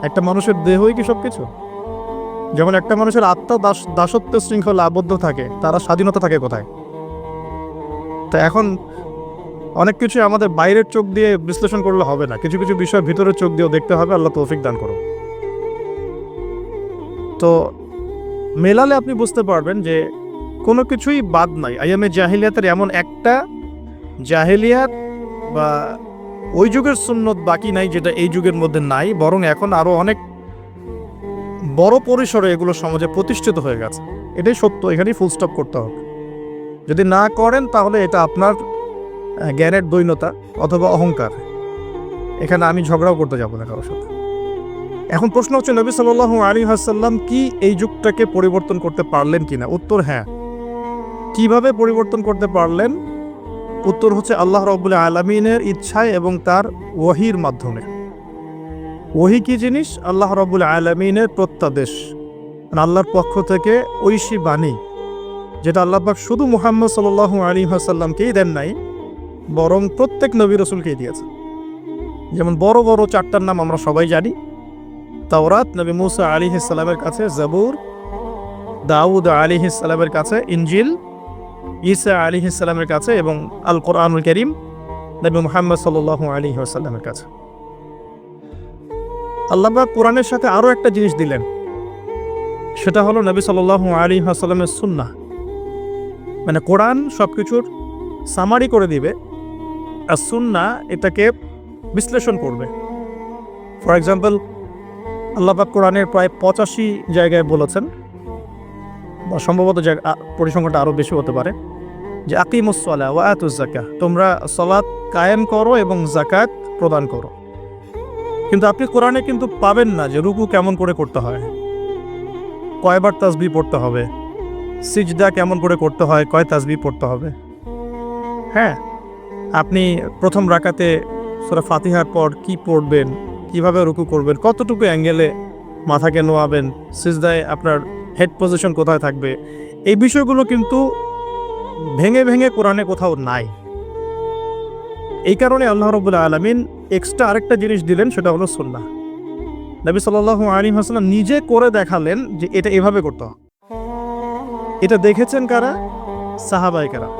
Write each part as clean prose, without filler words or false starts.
একটা মানুষের দেহই কি সব কিছু? যেমন একটা মানুষের আত্মা দাসত্ব শৃঙ্খলা আবদ্ধ থাকে, তারা স্বাধীনতা থাকে কোথায়? তো এখন অনেক কিছু আমাদের বাইরের চোখ দিয়ে বিশ্লেষণ করলে হবে না, কিছু কিছু বিষয় ভিতরের চোখ দিয়েও দেখতে হবে। আল্লাহ তৌফিক দান করুন। তো মেলালে আপনি বুঝতে পারবেন যে কোনো কিছুই বাদ নাই। আইয়ামে জাহিলিয়াতের এমন একটা জাহিলিয়াত বা ওই যুগের সুন্নত বাকি নাই যেটা এই যুগের মধ্যে নাই, বরং এখন আরো অনেক বড় পরিসরে এগুলো সমাজে প্রতিষ্ঠিত হয়ে গেছে। এটাই সত্য, এখানেই ফুল স্টপ করতে হবে। যদি না করেন তাহলে এটা আপনার জ্ঞানের দৈন্যতা অথবা অহংকার। এখানে আমি ঝগড়াও করতে যাব না কারোর সাথে। এখন প্রশ্ন হচ্ছে, নবী সাল্লাল্লাহু আলাইহি ওয়াসাল্লাম কি এই যুগটাকে পরিবর্তন করতে পারলেন কিনা? উত্তর হ্যাঁ। কিভাবে পরিবর্তন করতে পারলেন? উত্তর হচ্ছে আল্লাহ রাব্বুল আলামিনের ইচ্ছায় এবং তার ওহীর মাধ্যমে। ওহী কি জিনিস? আল্লাহ রাব্বুল আলামিনের প্রত্যাদেশ, আল্লাহর পক্ষ থেকে ঐশী বাণী, যেটা আল্লাহ পাক শুধু মুহাম্মদ সাল্লাল্লাহু আলাইহি ওয়াসাল্লামকেই দেন নাই, বরং প্রত্যেক নবী রাসূলকেই দিয়েছে। যেমন বড় বড় চারটার নাম আমরা সবাই জানি। তাওরাত নবী মূসা আলাইহিস সালামের কাছে, জাবুর দাউদ আলাইহিস সালামের কাছে, ইনজিল ঈসা আলাইহিস সালামের কাছে, এবং আল কোরআনুল কারীম নবী মুহাম্মদ সাল্লাল্লাহু আলাইহি ওয়াসাল্লামের কাছে। আল্লাহ পাক কোরআনের সাথে আরো একটা জিনিস দিলেন, সেটা হলো নবী সাল্লাল্লাহু আলাইহি ওয়াসাল্লামের সুন্নাহ। মানে কোরআন সবকিছুর সামারি করে দিবে, আর সুন্নাহ এটাকে বিশ্লেষণ করবে। ফর এক্সাম্পল, আল্লাহ পাক কোরআনের প্রায় 85 জায়গায় বলেছেন, বা সম্ভবত পরিসংখ্যানটা আরও বেশি হতে পারে, যে আকিমুস সালাহ ওয়া আতুজ যাকাহ, তোমরা সালাত কায়েম করো এবং যাকাত প্রদান করো। কিন্তু আপনি কোরআনে কিন্তু পাবেন না যে রুকু কেমন করে করতে হয়, কয়বার তাসবিহ পড়তে হবে, সিজদা কেমন করে করতে হয়, কয় তাসবিহ পড়তে হবে। হ্যাঁ, আপনি প্রথম রাকাতে সূরা ফাতিহার পর কি পড়বেন, কিভাবে রুকু করবেন, কতটুকু অ্যাঙ্গেলে মাথাকে নোয়াবেন, সিজদায় আপনার হেড পজিশন কোথায় থাকবে, এই বিষয়গুলো কিন্তু ভেঙে ভেঙে কোরআনে কোথাও নাই। এই কারণে আল্লাহ রাব্বুল আলামিন এক্সট্রা আরেকটা জিনিস দিলেন, সেটা হলো সুন্নাহ। নবী সাল্লাল্লাহু আলাইহি ওয়াসাল্লাম নিজে করে দেখালেন যে এটা এভাবে করতে হয়। এটা দেখেছেন কারা? সাহাবায়ে কেরাম।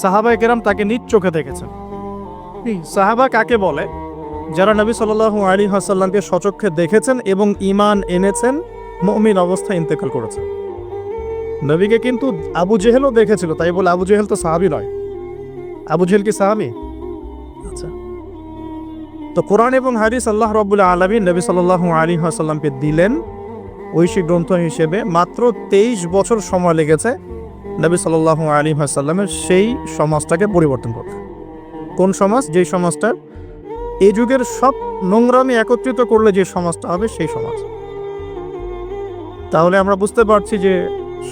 সাহাবায়ে কেরাম তাকে নিজ চোখে দেখেছেন। সাহাবা কাকে বলে? যারা নবী সাল্লাল্লাহু আলাইহি ওয়াসাল্লামকে সচক্ষে দেখেছেন এবং ঈমান এনেছেন, মুমিন অবস্থায় ইন্তেকাল করেছেন। নবীকে কিন্তু আবু জেহেলও দেখেছিল, তাই বলে আবু জেহেল তো সাহাবী নয়। আবু জেহেল কি সাহাবী? আচ্ছা। তো কোরআন এবং হাদিস আল্লাহ রাব্বুল আলামিন নবী সাল্লাল্লাহু আলাইহি ওয়াসাল্লামকে দিলেন ঐশী গ্রন্থ হিসেবে। মাত্র 23 বছর সময় লেগেছে নবী সাল্লাল্লাহু আলাইহি ওয়াসাল্লামের সেই সমাজটাকে পরিবর্তন করতে। কোন সমাজ? যেই সমাজটা এই যুগের সব নোংরামি একত্রিত করলে যে সমাজটা হবে, সেই সমাজ। তাহলে আমরা বুঝতে পারছি যে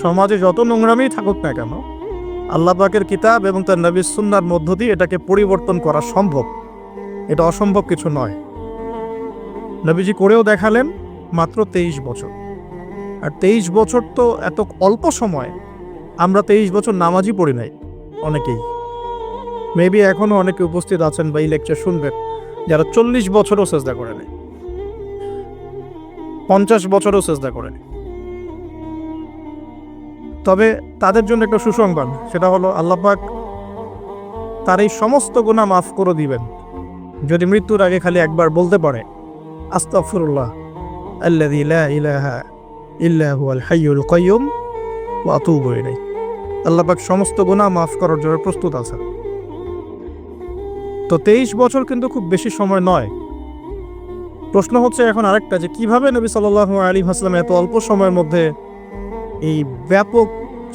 সমাজে যত নোংরামি থাকুক না কেন, আল্লাহ পাকের কিতাব এবং তার নবীর সুন্নাহর মধ্য দিয়ে এটাকে পরিবর্তন করা সম্ভব। এটা অসম্ভব কিছু নয়। নবীজি করেও দেখালেন মাত্র 23 বছর। আর 23 বছর তো এত অল্প সময়। আমরা 23 বছর নামাজই পড়ি নাই অনেকেই। মেবি এখনও অনেকে উপস্থিত আছেন বা এই লেকচার শুনবেন যারা 40 বছরও সেজদা করে নেয়, 50 বছরও সেজদা করে নেয়। তবে তাদের জন্য একটা সুসংবাদ, সেটা হলো আল্লাহ পাক তার এই সমস্ত গুনাহ মাফ করে দিবেন যদি মৃত্যুর আগে খালি একবার বলতে পারে, আস্তাগফিরুল্লাহ আল্লাযী লা ইলাহা ইল্লা হুয়াল হাইয়ুল কাইয়্যুম ওয়া আতুবু ইলাইহি। আল্লাহ পাক সমস্ত গুনাহ মাফ করার জন্য প্রস্তুত আছেন। তো 23 বছর কিন্তু খুব বেশি সময় নয়। প্রশ্ন হচ্ছে এখন আরেকটা, যে কিভাবে নবী সাল্লাল্লাহু আলাইহি ওয়াসাল্লাম এত অল্প সময়ের মধ্যে এই ব্যাপক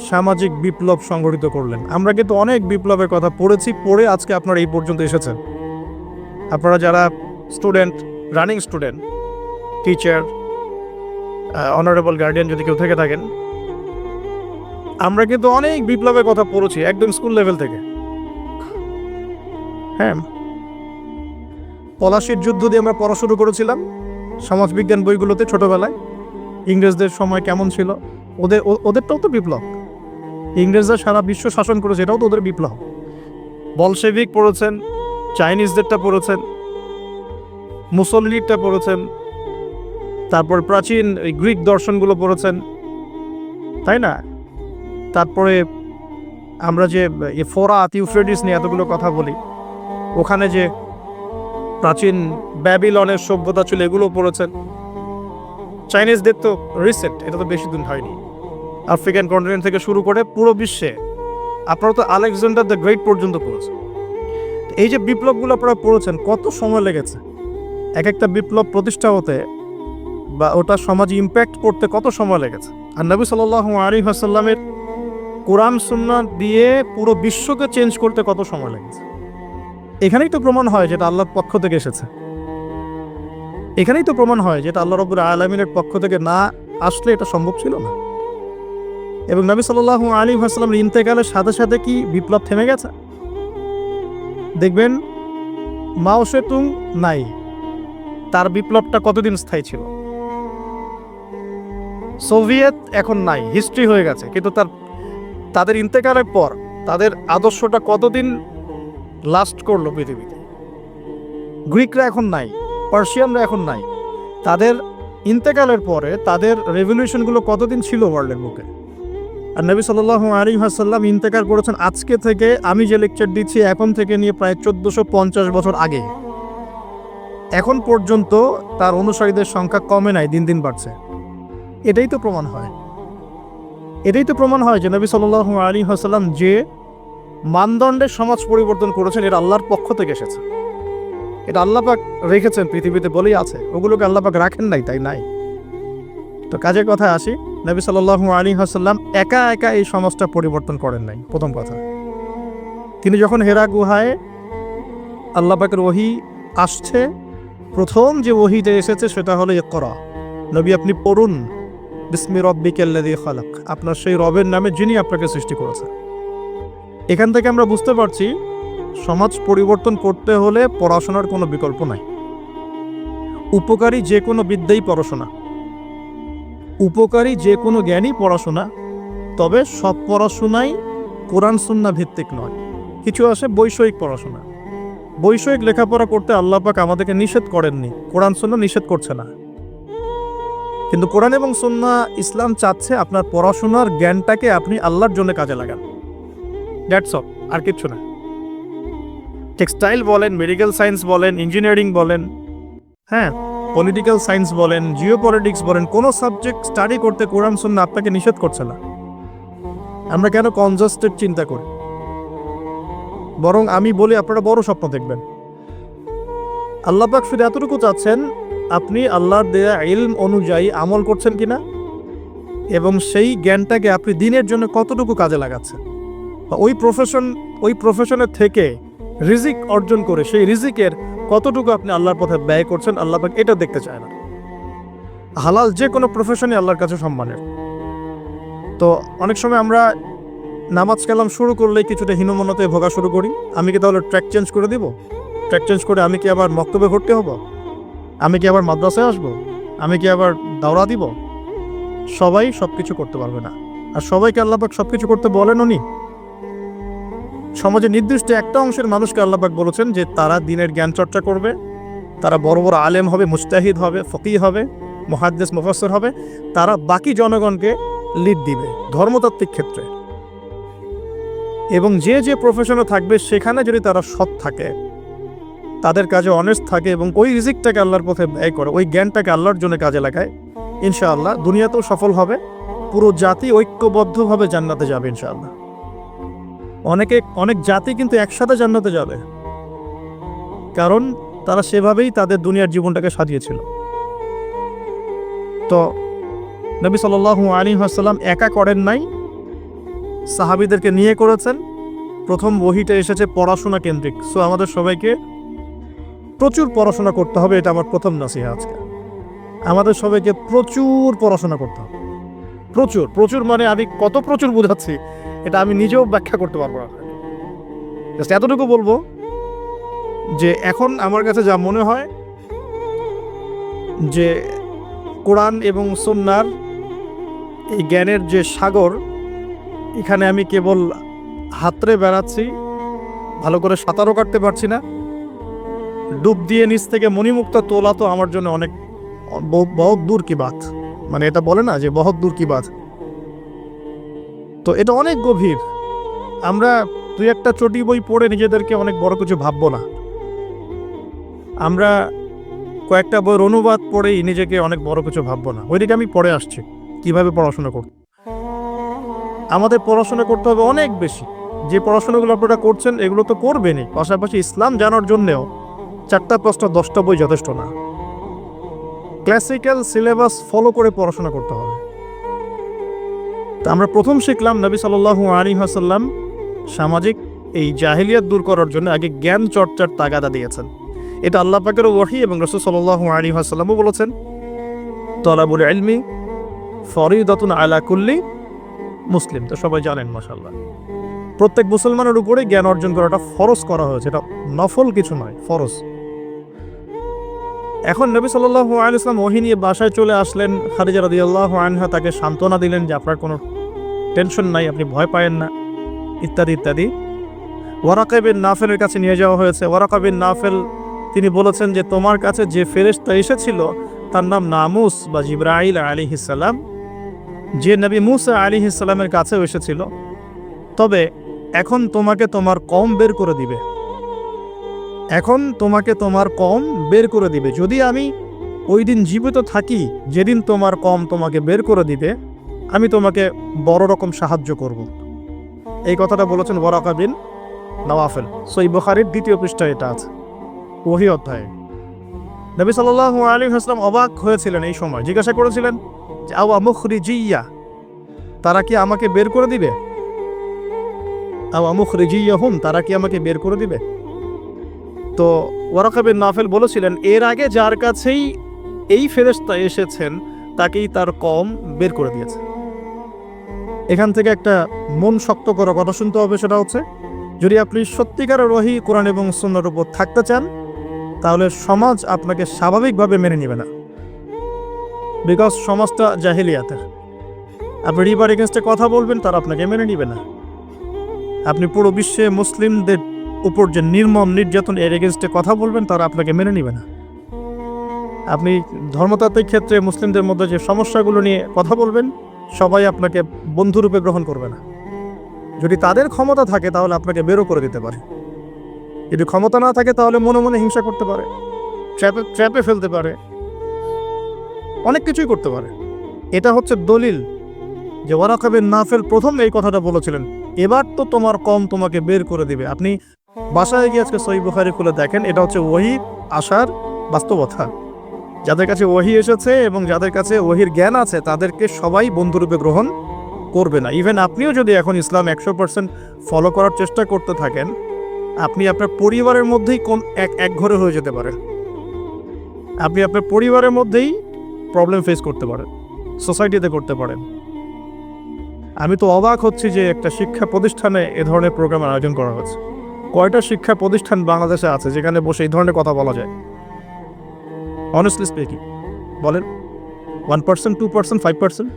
সামাজিক বিপ্লব সংগঠিত করলেন। আমরা কিন্তু অনেক বিপ্লবের কথা পড়েছি, পড়ে আজকে আপনারা এই পর্যন্ত এসেছেন। আপনারা যারা student, running student, teacher, honourable guardian যদি কেউ থেকে থাকেন, আমরা কিন্তু অনেক বিপ্লবের কথা পড়েছি একদম স্কুল লেভেল থেকে। হ্যাঁ, পলাশির যুদ্ধ দিয়ে আমরা পড়া শুরু করেছিলাম সমাজবিজ্ঞান বইগুলোতে ছোটবেলায়। ইংরেজদের সময় কেমন ছিল, ওদেরটাও তো বিপ্লব। ইংরেজরা সারা বিশ্ব শাসন করেছে, এটাও তো ওদের বিপ্লব। বলশেভিক পড়েছেন, চাইনিজদেরটা পড়েছেন, মুসল্লিটা পড়েছেন, তারপর প্রাচীন এই গ্রিক দর্শনগুলো পড়েছেন, তাই না? তারপরে আমরা যে ফোরাত ইউফ্রেটিস নিয়ে এতগুলো কথা বলি, ওখানে যে প্রাচীন ব্যাবিলনের সভ্যতা ছিল এগুলো পড়েছেন। চাইনিজদের তো রিসেন্ট, এটা তো বেশি দিন হয়নি। আফ্রিকান কন্টিনেন্ট থেকে শুরু করে পুরো বিশ্বে আপনারা তো আলেকজান্ডার দ্য গ্রেট পর্যন্ত পড়েছেন। এই যে বিপ্লবগুলো আপনারা পড়েছেন, কত সময় লেগেছে এক একটা বিপ্লব প্রতিষ্ঠা হতে বা ওটা সমাজে ইম্প্যাক্ট করতে, কত সময় লেগেছে। আর নবী সাল্লাল্লাহু আলাইহি ওয়াসাল্লামের কোরআন সুন্নাহ দিয়ে পুরো বিশ্বকে চেঞ্জ করতে কত সময় লেগেছে। এখানেই তো প্রমাণ হয় যেটা আল্লাহর পক্ষ থেকে এসেছে। এখানেই তো প্রমাণ হয় যেটা আল্লাহ রাব্বুল আলামিনের পক্ষ থেকে না আসলে এটা সম্ভব ছিল না। এবং নবী সাল্লাল্লাহু আলাইহি ওয়াসাল্লামের ইন্তেকালের সাথে সাথে কি বিপ্লব থেমে গেছে? দেখবেন মাও সেতুং নাই, তার বিপ্লবটা কতদিন স্থায়ী ছিল। সোভিয়েত এখন নাই, হিস্ট্রি হয়ে গেছে, কিন্তু তাদের ইন্তেকালের পর তাদের আদর্শটা কতদিন লাস্ট করলো পৃথিবীতে। গ্রিকরা এখন নাই, পার্সিয়ানরা এখন নাই, তাদের ইন্তেকালের পরে তাদের রেভলিউশনগুলো কতদিন ছিল ওয়ার্ল্ডের বুকে। আর নবী সাল্লাল্লাহু আলাইহি ওয়াসাল্লাম ইন্তেকাল করেছেন আজকে থেকে, আমি যে লেকচার দিচ্ছি এখন থেকে নিয়ে প্রায় 1450 বছর আগে। এখন পর্যন্ত তার অনুসারীদের সংখ্যা কমে নাই, দিন দিন বাড়ছে। এটাই তো প্রমাণ হয়, এটাই তো প্রমাণ হয় যে নবী সাল্লাল্লাহু আলাইহি ওয়াসাল্লাম যে মানদণ্ডের সমাজ পরিবর্তন করেছেন এটা আল্লাহর পক্ষ থেকে এসেছে। এটা আল্লাহ পাক রেখেছেন পৃথিবীতে বলেই আছে, ওগুলোকে আল্লাহ পাক রাখেন নাই, তাই নাই। তো কাজের কথা আসি, নবী সাল্লাল্লাহু আলাইহি ওয়াসাল্লাম একা একা এই সমাজটা পরিবর্তন করেন নাই। প্রথম কথা, তিনি যখন হেরা গুহায় আল্লাহ পাকের ওহী আসছে, প্রথম যে ওহীটা এসেছে সেটা হলো ইকরা, নবী আপনি পড়ুন বিসমি রাব্বিকাল্লাযী খালাক, আপনার সেই রবের নামে যিনি আপনাকে সৃষ্টি করেছেন। এখান থেকে আমরা বুঝতে পারছি সমাজ পরিবর্তন করতে হলে পড়াশোনার কোনো বিকল্প নাই। উপকারী যে কোনো বিদ্যাই পড়াশোনা, উপকারী যে কোনো জ্ঞানই পড়াশোনা, তবে সব পড়াশোনাই কোরআন সুন্নাহ ভিত্তিক নয়। কিছু আছে বৈষয়িক পড়াশোনা। বৈষয়িক লেখাপড়া করতে আল্লাহ পাক আমাদেরকে নিষেধ করেননি, কোরআন সুন্নাহ নিষেধ করছে না। কিন্তু কোরআন এবং সুন্নাহ ইসলাম চাচ্ছে আপনার পড়াশোনার জ্ঞানটাকে আপনি আল্লাহর জন্য কাজে লাগান, দ্যাটস অল, আর কিচ্ছু না। টেক্সটাইল বলেন, মেডিকেল সায়েন্স বলেন, ইঞ্জিনিয়ারিং বলেন, হ্যাঁ পলিটিক্যাল সায়েন্স বলেন, জিওপলিটিক্স বলেন, কোনো সাবজেক্ট স্টাডি করতে কোরআন সুন্নাহ আপনাকে নিষেধ করছে না। আমরা কেন কনজাস্টেড চিন্তা করি? বরং আমি বলি আপনারা বড় স্বপ্ন দেখবেন। আল্লাহ পাক শুধু এতটুকু চাচ্ছেন আপনি আল্লাহর দেয়া ইলম অনুযায়ী আমল করছেন কিনা, এবং সেই জ্ঞানটাকে আপনি দিনের জন্য কতটুকু কাজে লাগাচ্ছেন। ওই প্রফেশনের থেকে রিজিক অর্জন করে সেই রিজিকের কতটুকু আপনি আল্লাহর পথে ব্যয় করছেন, আল্লাহ পাক এটা দেখতে চায় না। হালাল যে কোনো প্রফেশনই আল্লাহর কাছে সম্মানের। তো অনেক সময় আমরা নামাজ কালাম শুরু করলেই কিছুটা হীনমন্যতে ভোগা শুরু করি। আমি কি তাহলে ট্র্যাক চেঞ্জ করে দিব? ট্র্যাক চেঞ্জ করে আমি কি আবার মক্তবে ভর্তি হব? আমি কি আবার মাদ্রাসায় আসবো? আমি কি আবার দাওরা দিব? সবাই সব কিছু করতে পারবে না, আর সবাইকে আল্লাহ পাক সব কিছু করতে বলেন উনি। সমাজে নির্দিষ্ট একটা অংশের মানুষকে আল্লাহ পাক বলেছেন যে তারা দ্বীনের জ্ঞান চর্চা করবে, তারা বড় বড় আলেম হবে, মুজতাহিদ হবে, ফকিহ হবে, মুহাদ্দিস মুফাসসির হবে, তারা বাকি জনগণকে লিড দিবে ধর্মতাত্ত্বিক ক্ষেত্রে। এবং যে যে প্রফেশনে থাকবে সেখানে যদি তারা সৎ থাকে, তাদের কাজে অনেস্ট থাকে এবং ওই রিজিকটাকে আল্লাহর পথে ব্যয় করে, ওই জ্ঞানটাকে আল্লাহর জন্য কাজে লাগায়, ইনশাআল্লাহ দুনিয়াতেও সফল হবে, পুরো জাতি ঐক্যবদ্ধভাবে জান্নাতে যাবে ইনশাআল্লাহ। অনেক জাতি কিন্তু একসাথে জান্নাতে যাবে, কারণ তারা সেভাবেই তাদের দুনিয়ার জীবনটাকে সাজিয়েছিল। তো নবী সাল্লাল্লাহু আলাইহি ওয়াসাল্লাম একা করেন নাই, সাহাবীদেরকে নিয়ে করেছেন। প্রথম ওহীটা এসেছে পড়াশোনা কেন্দ্রিক। সো আমাদের সবাইকে প্রচুর পড়াশোনা করতে হবে, এটা আমার প্রথম নসিহত আজকে। আমাদের সবাইকে প্রচুর পড়াশোনা করতে হবে, প্রচুর প্রচুর, মানে আমি কত প্রচুর বোঝাচ্ছি এটা আমি নিজেও ব্যাখ্যা করতে পারবো না। জাস্ট এতটুকু বলবো যে এখন আমার কাছে যা মনে হয় যে কোরআন এবং সুন্নাহর এই জ্ঞানের যে সাগর, এখানে আমি কেবল হাতড়ে বেড়াচ্ছি, ভালো করে সাঁতারও কাটতে পারছি না, ডুব দিয়ে নিচ থেকে মণিমুক্তা তোলা তো আমার জন্য অনেক বহুত দূর কি বাত, মানে এটা বলে না যে বহুত দূর কি বাত, তো এটা অনেক গভীর। আমরা দুই একটা চটি বই পড়ে নিজেদেরকে অনেক বড় কিছু ভাববো না। আমরা কয়েকটা বইয়ের অনুবাদ পড়েই নিজেকে অনেক বড় কিছু ভাববো না। ওইদিকে আমি পড়ে আসছি কিভাবে পড়াশোনা করতে। আমাদের পড়াশোনা করতে হবে অনেক বেশি। যে পড়াশোনাগুলো আপনারা করছেন এগুলো তো করবেনই, পাশাপাশি ইসলাম জানার জন্যেও 4টা 5টা 10টা বই যথেষ্ট না। ক্লাসিক্যাল সিলেবাস ফলো করে পড়াশোনা করতে হবে। তা আমরা প্রথম শিখলাম নবী সাল্লাল্লাহু আলাইহি ওয়াসাল্লাম সামাজিক এই জাহিলিয়াত দূর করার জন্য আগে জ্ঞান চর্চার তাগাদা দিয়েছেন। এটা আল্লাহ পাকের ওহী এবং রাসূল সাল্লাল্লাহু আলাইহি ওয়াসাল্লামও বলেছেন, তালাবুল ইলমি ফরিদাতুন আলা কুল্লি মুসলিম। তো সবাই জানেন মাশাআল্লাহ, প্রত্যেক মুসলমানের উপরে জ্ঞান অর্জন করাটা ফরজ করা হয়েছে। এটা নফল কিছু নয়, ফরজ। এখন নবী সাল্লাল্লাহু আলাইহি ওয়াসাল্লাম ওহী নিয়ে বাসায় চলে আসলেন। খাদিজা রাদিয়াল্লাহু আনহা তাকে সান্ত্বনা দিলেন যে আপনার কোনো টেনশন নাই, আপনি ভয় পায়েন না, ইত্যাদি ইত্যাদি। ওয়ারাকা বিন নাফেলের কাছে নিয়ে যাওয়া হয়েছে। ওয়ারাকা বিন নাফেল তিনি বলেছেন যে তোমার কাছে যে ফেরেশতা এসেছিল তার নাম নামুস বা জিবরাইল আলাইহিস সালাম, যে নবী মুসা আলাইহিস সালামের কাছেও এসেছিল। তবে এখন তোমাকে তোমার কওম বের করে দিবে, এখন তোমাকে তোমার কওম বের করে দিবে। যদি আমি ওই দিন জীবিত থাকি যেদিন তোমার কওম তোমাকে বের করে দিবে, আমি তোমাকে বড় রকম সাহায্য করব। এই কথাটা বলেছেন ওয়ারাকা বিন নওয়াফেল। সহিহ বুখারীর 2য় পৃষ্ঠায় এটা আছে, ওহী অধ্যায়ে। নবী সাল্লাল্লাহু আলাইহি ওয়াসাল্লাম অবাক হয়েছিলেন এই সময়, জিজ্ঞাসা করেছিলেন যে আওয়া মুখরিজিয়া, তারা কি আমাকে বের করে দিবে? আওয়া মুখরিজিয়াহুম, তারা কি আমাকে বের করে দিবে? তো ওয়ারাকা বিন নাফেল বলেছিলেন এর আগে যার কাছেই এই ফেরেশতা এসেছেন তাকেই তার কওম বের করে দিয়েছে। এখান থেকে একটা মন শক্ত করা কথা শুনতে হবে, সেটা হচ্ছে যদি আপনি সত্যিকারের ওহী কোরআন এবং সুন্নাহর উপর থাকতে চান তাহলে সমাজ আপনাকে স্বাভাবিকভাবে মেনে নেবে না, বিকজ সমাজটা জাহিলিয়াতের। আপনি রিবার এগেনস্টে কথা বলবেন, তারা আপনাকে মেনে নেবে না। আপনি পুরো বিশ্বে মুসলিমদের উপর যে নির্মম নির্যাতন এর এগেনস্টে কথা বলবেন, তারা আপনাকে মেনে নেবে না। আপনি ধর্মতাত্ত্বিক ক্ষেত্রে মুসলিমদের মধ্যে যে সমস্যাগুলো নিয়ে কথা বলবেন, সবাই আপনাকে বন্ধুরূপে গ্রহণ করবে না। যদি তাদের ক্ষমতা থাকে তাহলে আপনাকে বেরো করে দিতে পারে, যদি ক্ষমতা না থাকে তাহলে মনে মনে হিংসা করতে পারে, ট্র্যাপে ফেলতে পারে, অনেক কিছুই করতে পারে। এটা হচ্ছে দলিল যে ওয়ারাকা বিন নাফেল প্রথম এই কথাটা বলেছিলেন, এবার তো তোমার কওম তোমাকে বের করে দিবে। আপনি বাসায় গিয়ে আজকে সহিহ বুখারী খুলে দেখেন, এটা হচ্ছে ওহী আসার বাস্তবতা। যাদের কাছে ওহী এসেছে এবং যাদের কাছে ওহীর জ্ঞান আছে তাদেরকে সবাই বন্ধুরূপে গ্রহণ করবে না। ইভেন আপনিও যদি এখন ইসলাম 100% ফলো করার চেষ্টা করতে থাকেন, আপনি আপনার পরিবারের মধ্যেই এক ঘরে হয়ে যেতে পারেন। আপনি আপনার পরিবারের মধ্যেই প্রবলেম ফেস করতে পারেন, সোসাইটিতে করতে পারেন। আমি তো অবাক হচ্ছি যে একটা শিক্ষা প্রতিষ্ঠানে এ ধরনের প্রোগ্রামের আয়োজন করা হচ্ছে। কয়টা শিক্ষা প্রতিষ্ঠান বাংলাদেশে আছে যেখানে বসে এই ধরনের কথা বলা যায়? অনেস্টলি স্পিকিং বলেন, 1%, 2%, 5%?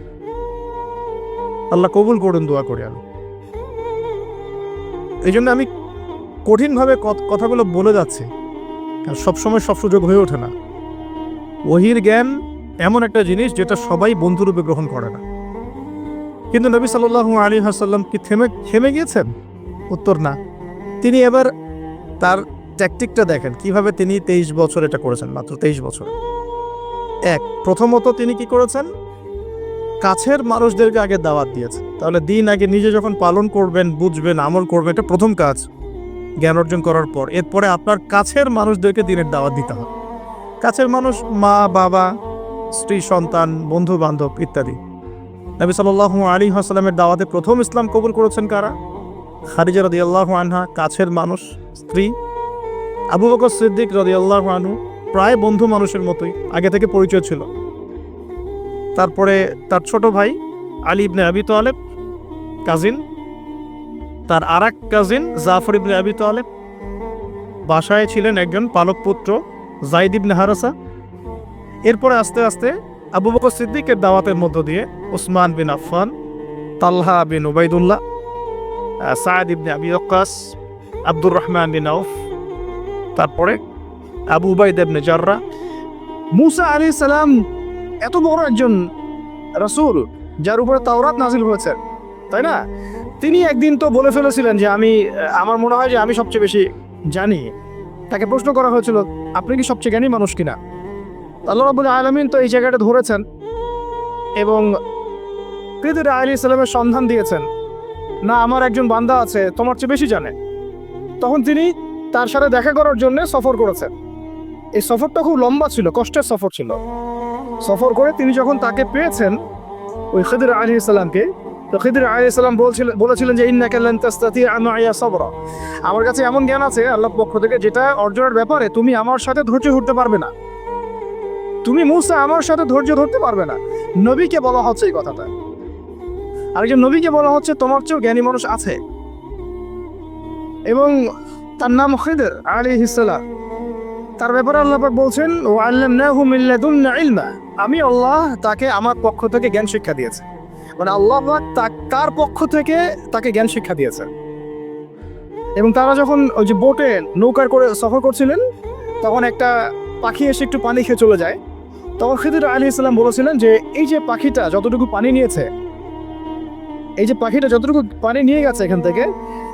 আল্লাহ কবুল করুন, দোয়া করি আমি। এই জন্য আমি কঠিনভাবে কথাগুলো বলে যাচ্ছি, সবসময় সব সুযোগ হয়ে ওঠে না। ওহীর জ্ঞান এমন একটা জিনিস যেটা সবাই বন্ধুরূপে গ্রহণ করে না। কিন্তু নবী সাল্লাল্লাহু আলাইহি ওয়াসাল্লাম কি থেমে গিয়েছেন? উত্তর না। তিনি এবার তার ট্যাকটিকটা দেখেন কিভাবে তিনি 23 বছর এটা করেছেন, মাত্র 23 বছর। প্রথমত তিনি কি করেছেন? কাছের মানুষদেরকে আগে দাওয়াত দিয়েছেন। তাহলে দিন আগে নিজে যখন পালন করবেন, বুঝবেন, আমল করবেন, এটা প্রথম কাজ জ্ঞান অর্জন করার পর। এরপরে আপনার কাছের মানুষদেরকে দিনের দাওয়াত দিতে হবে। কাছের মানুষ মা, বাবা, স্ত্রী, সন্তান, বন্ধু বান্ধব ইত্যাদি। নবী সাল্লাল্লাহু আলাইহি ওয়াসাল্লামের দাওয়াতে প্রথম ইসলাম কবুল করেছেন কারা? খাদিজা রাদিয়াল্লাহু আনহা, কাছের মানুষ, স্ত্রী। আবু বকর সিদ্দিক রাদিয়াল্লাহু আনহু, প্রায় বন্ধু মানুষের মতোই, আগে থেকে পরিচয় ছিল। তারপরে তার ছোট ভাই আলী ইবনে আবি তালেব, কাজিন। তার আরেক কাজিন জাফর ইবনে আবি তালেব। বাসায় ছিলেন একজন পালক পুত্র যায়েদ ইবনে হারেসা। এরপরে আস্তে আস্তে আবু বকর সিদ্দিকের দাওয়াতের মধ্য দিয়ে উসমান বিন আফফান, তালহা বিন উবাইদুল্লাহ, সাদ ইবনে আবি ওয়াক্কাস, আব্দুর রহমান বিন আউফ, তারপরে আবু উবাইদা ইবনে জাররা। মুসা আলাইহিস সালাম এত বড় একজন রাসূল যার উপরে তাওরাত নাজিল হয়েছে, তাই না? তিনি একদিন তো বলে ফেলেছিলেন যে আমার মনে হয় যে আমি সবচেয়ে বেশি জানি। তাকে প্রশ্ন করা হয়েছিল, আপনি কি সবচেয়ে জ্ঞানী মানুষ কিনা? আল্লাহ রাব্বুল আলামিন তো এই জায়গাটা ধরেছেন এবং খিদির আলাইহিস সালামের সন্ধান দিয়েছেন, না আমার একজন বান্দা আছে তোমার চেয়ে বেশি জানে। তখন তিনি তার সাথে দেখা করার জন্য সফর করেছেন। এই সফরটা খুব লম্বা ছিল, কষ্টের সফর ছিল। সফর করে তিনি যখন তাকে পেয়েছেন, ওই খিদির আলাইহিস সালামকে, তো খিদির আলাইহিস সালাম বলেছিলেন যে ইন্নাকা লান তাসতাতিআ মা'ইয়া সাবরা, আমার কাছে এমন জ্ঞান আছে আল্লাহর পক্ষ থেকে যেটা অর্জনের ব্যাপারে তুমি আমার সাথে ধৈর্য ধরতে পারবে না। তুমি মুসা আমার সাথে ধৈর্য ধরতে পারবে না। নবীকে বলা হচ্ছে এই কথাটা। আরেকজন নবীকে বলা হচ্ছে তোমার চেয়েও জ্ঞানী মানুষ আছে, এবং তার নাম খিদির আলাইহিস সালাম। তার ব্যাপারে আল্লাহ পাক বলছেন ওয়া আল্লামনাহু মিন লাদুন্না ইলমা, আমি আল্লাহ তাকে আমার পক্ষ থেকে জ্ঞান শিক্ষা দিয়েছে। মানে আল্লাহ পাক তার পক্ষ থেকে তাকে জ্ঞান শিক্ষা দিয়েছে। এবং তারা যখন ওই যে বোটে নৌকার করে সফর করছিলেন, তখন একটা পাখি এসে একটু পানি খেয়ে চলে যায়। তখন খিদির আলাইহিস সালাম বলেছিলেন যে এই যে পাখিটা যতটুকু পানি নিয়েছে, এই যে পাখিটা যতটুকু পানি নিয়ে গেছে এখান থেকে,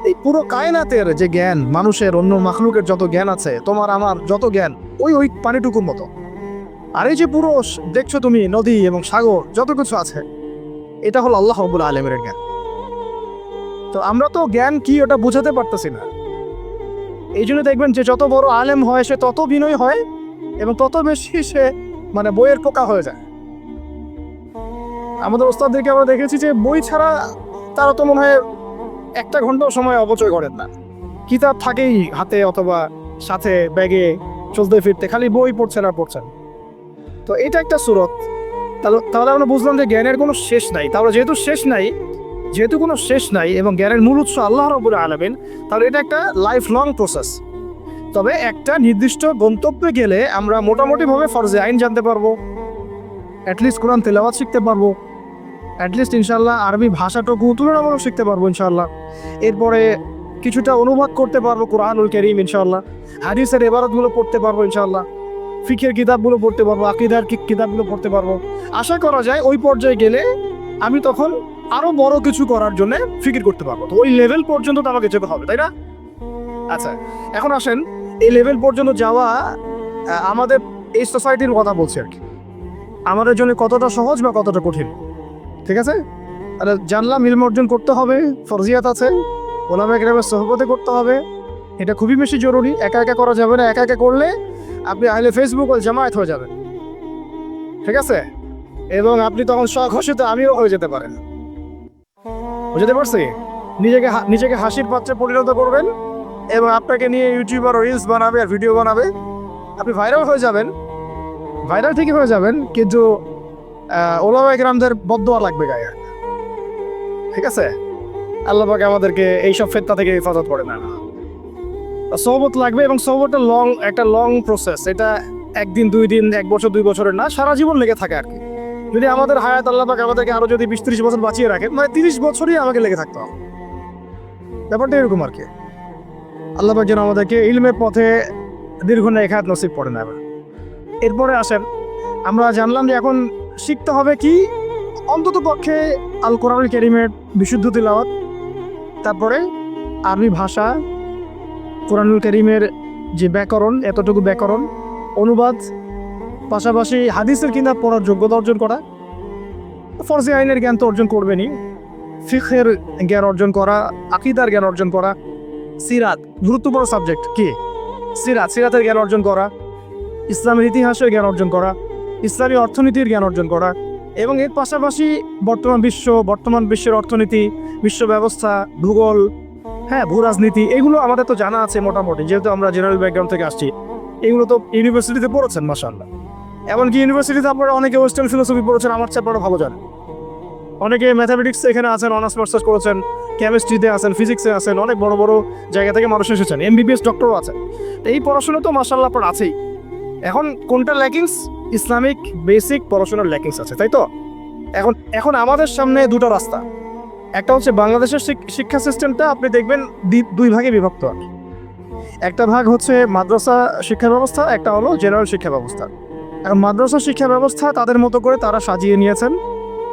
এই পুরো কায়নাতের যে জ্ঞান, মানুষের অন্য মাখলুকের যত জ্ঞান আছে, তোমার আমার যত জ্ঞান, ওই পানিটুকুর মতো। আর এই যে পুরো দেখছো তুমি নদী এবং সাগর যত কিছু আছে, এটা হলো আল্লাহ রাব্বুল আলামিনের জ্ঞান। তো আমরা তো জ্ঞান কি ওটা বোঝাতে পারতেছি না। এই জন্য দেখবেন যে যত বড় আলেম হয় সে তত বিনয়ী হয় এবং তত বেশি সে মানে বইয়ের পোকা হয়ে যায়। আমাদের ওস্তাদদেরকে আমরা দেখেছি যে বই ছাড়া তারা তো মনে হয় একটা ঘন্টাও সময় অপচয় করেন না। কিতাব থাকেই হাতে অথবা সাথে ব্যাগে, চলতে ফিরতে খালি বই পড়ছেন আর পড়ছেন। তো এটা একটা সুরত। তাহলে আমরা বুঝলাম যে জ্ঞানের কোনো শেষ নাই। তাহলে যেহেতু কোনো শেষ নাই এবং জ্ঞানের মূল উৎস আল্লাহ রাব্বুল আলামিন, তাহলে এটা একটা লাইফ লং প্রসেস। তবে একটা নির্দিষ্ট গন্তব্যে গেলে আমরা মোটামুটিভাবে ফরজে আইন জানতে পারবো, অ্যাটলিস্ট কোরআন তেলাওয়াত শিখতে পারবো, অ্যাটলিস্ট ইনশাল্লাহ আরবি ভাষাটুকু তুলনামূলক শিখতে পারবো ইনশাল্লাহ। এরপরে কিছুটা অনুবাদ করতে পারবো কুরআনুল কারীম ইনশাল্লাহ, হাদিসের ইবারতগুলো পড়তে পারবো ইনশাল্লাহ, ফিকহের কিতাবগুলো পড়তে পারবো, আকীদার কিতাবগুলো পড়তে পারবো। আশা করা যায় ওই পর্যায়ে গেলে আমি তখন আরো বড় কিছু করার জন্য ফিকির করতে পারবো। তো ওই লেভেল পর্যন্ত তো আমাকে যেতে হবে, তাই না? আচ্ছা, এখন আসেন এই লেভেল পর্যন্ত যাওয়া আমাদের এই সোসাইটির কথা বলছি আর কি, আমাদের জন্য কতটা সহজ বা কতটা কঠিন। ঠিক আছে, তাহলে জানলাম ইলম অর্জন করতে হবে, ফরজিয়াত আছে, ওলামায়ে কেরামের সোহবতে করতে হবে, এটা খুবই বেশি জরুরি। একা একা করা যাবে না, একা একা করলে আপনি আহলে ফেসবুক ওয়াল জামায়াত হয়ে যাবেন। ঠিক আছে, এবং আপনি তখন স্বঘোষিত আমিও হয়ে যেতে পারেন। বুঝতে পারছি? নিজেকে হাসির পাত্রে পরিণত করবেন এবং আপনাকে নিয়ে ইউটিউবার রিলস বানাবে আর ভিডিও বানাবে, আপনি ভাইরাল হয়ে যাবেন। ভাইরাল ঠিকই হয়ে যাবেন, কিন্তু ওলামায়ে কেরামদের বদদোয়া লাগবে গায়ে। ঠিক আছে, আল্লাহ পাক আমাদেরকে এইসব ফিতনা থেকে হেফাজত করে না। সোহবত লাগবে এবং সোহবতটা একটা লং প্রসেস। এটা একদিন, 2 দিন, 1 বছর, 2 বছরের না, সারা জীবন লেগে থাকে আর কি। যদি আমাদের হায়াত আল্লাহ পাক আমাদেরকে আরো যদি 20-30 বছর বাঁচিয়ে রাখেন, মানে 30 বছরই আমাকে লেগে থাকতে হবে। ব্যাপারটা এরকম আর কি। আল্লাহ পাক যেন আমাদেরকে ইলমের পথে দীর্ঘনায়ক হায়াত নসিব করে না। এরপরে আসেন, আমরা জানলাম যে এখন শিখতে হবে কি, অন্তত পক্ষে আল কোরআনুল কারীমের বিশুদ্ধ তিলাওয়াত, তারপরে আরবি ভাষা, কোরআনুল কারীমের যে ব্যাকরণ, এতটুকু ব্যাকরণ, অনুবাদ, পাশাপাশি হাদিসের কিতাব পড়ার যোগ্যতা অর্জন করা, ফরজে আইনের জ্ঞান তো অর্জন করবেনই, ফিকহের জ্ঞান অর্জন করা, আকীদার জ্ঞান অর্জন করা, সিরাত গুরুত্বপূর্ণ সাবজেক্ট কি, সিরাতের জ্ঞান অর্জন করা, ইসলামের ইতিহাসের জ্ঞান অর্জন করা, ইসলামী অর্থনীতির জ্ঞান অর্জন করা, এবং এর পাশাপাশি বর্তমান বিশ্বের অর্থনীতি, বিশ্ব ব্যবস্থা, ভূগোল, ভূ রাজনীতি, এগুলো আমাদের তো জানা আছে মোটামুটি, যেহেতু আমরা জেনারেল ব্যাকগ্রাউন্ড থেকে আসছি। এগুলো তো ইউনিভার্সিটিতে পড়েছেন মাশাআল্লাহ। এমনকি ইউনিভার্সিটিতে আপনারা অনেকে ওয়েস্টার্ন ফিলোসফি পড়েছেন, আমার চেয়ে আপনারা ভালো জানেন। অনেকে ম্যাথামেটিক্স এখানে আছেন, অনার্স মাস্টার্স করেছেন, কেমিস্ট্রিতে আছেন, ফিজিক্সে আছেন, অনেক বড় বড় জায়গা থেকে মানুষ এসেছেন, MBBS ডক্টরও আছেন। এই পড়াশোনা তো মাশাআল্লাহ আপনার আছেই। এখন কোনটা ল্যাকিংস? ইসলামিক বেসিক পড়াশোনার ল্যাকিংস আছে, তাই তো? এখন আমাদের সামনে দুটো রাস্তা। একটা হচ্ছে বাংলাদেশের শিক্ষা সিস্টেমটা আপনি দেখবেন 2 ভাগে বিভক্ত। একটা ভাগ হচ্ছে মাদ্রাসা শিক্ষা ব্যবস্থা, একটা হলো জেনারেল শিক্ষা ব্যবস্থা। এখন মাদ্রাসা শিক্ষা ব্যবস্থা তাদের মতো করে তারা সাজিয়ে নিয়েছেন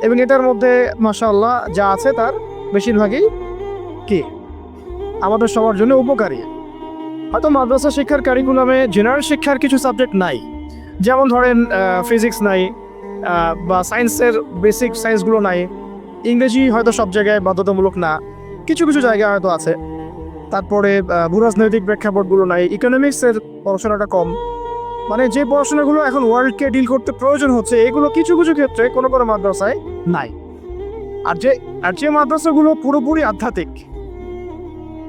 এবং এটার মধ্যে মাশাআল্লাহ যা আছে তার বেশিরভাগই কি আমাদের সবার জন্য উপকারী। হয়তো মাদ্রাসা শিক্ষার কারিকুলামে জেনারেল শিক্ষার কিছু সাবজেক্ট নাই, যেমন ধরেন ফিজিক্স নাই বা সায়েন্সের বেসিক সায়েন্সগুলো নাই, ইংরেজি হয়তো সব জায়গায় বাধ্যতামূলক না, কিছু কিছু জায়গায় হয়তো আছে। তারপরে ভূরাজনৈতিক প্রেক্ষাপটগুলো নাই, ইকোনমিক্সের পড়াশোনাটা কম, মানে যে পড়াশোনাগুলো এখন ওয়ার্ল্ডকে ডিল করতে প্রয়োজন হচ্ছে এগুলো কিছু কিছু ক্ষেত্রে কোনো কোনো মাদ্রাসায় নাই। আর যে মাদ্রাসাগুলো পুরোপুরি আধ্যাত্মিক,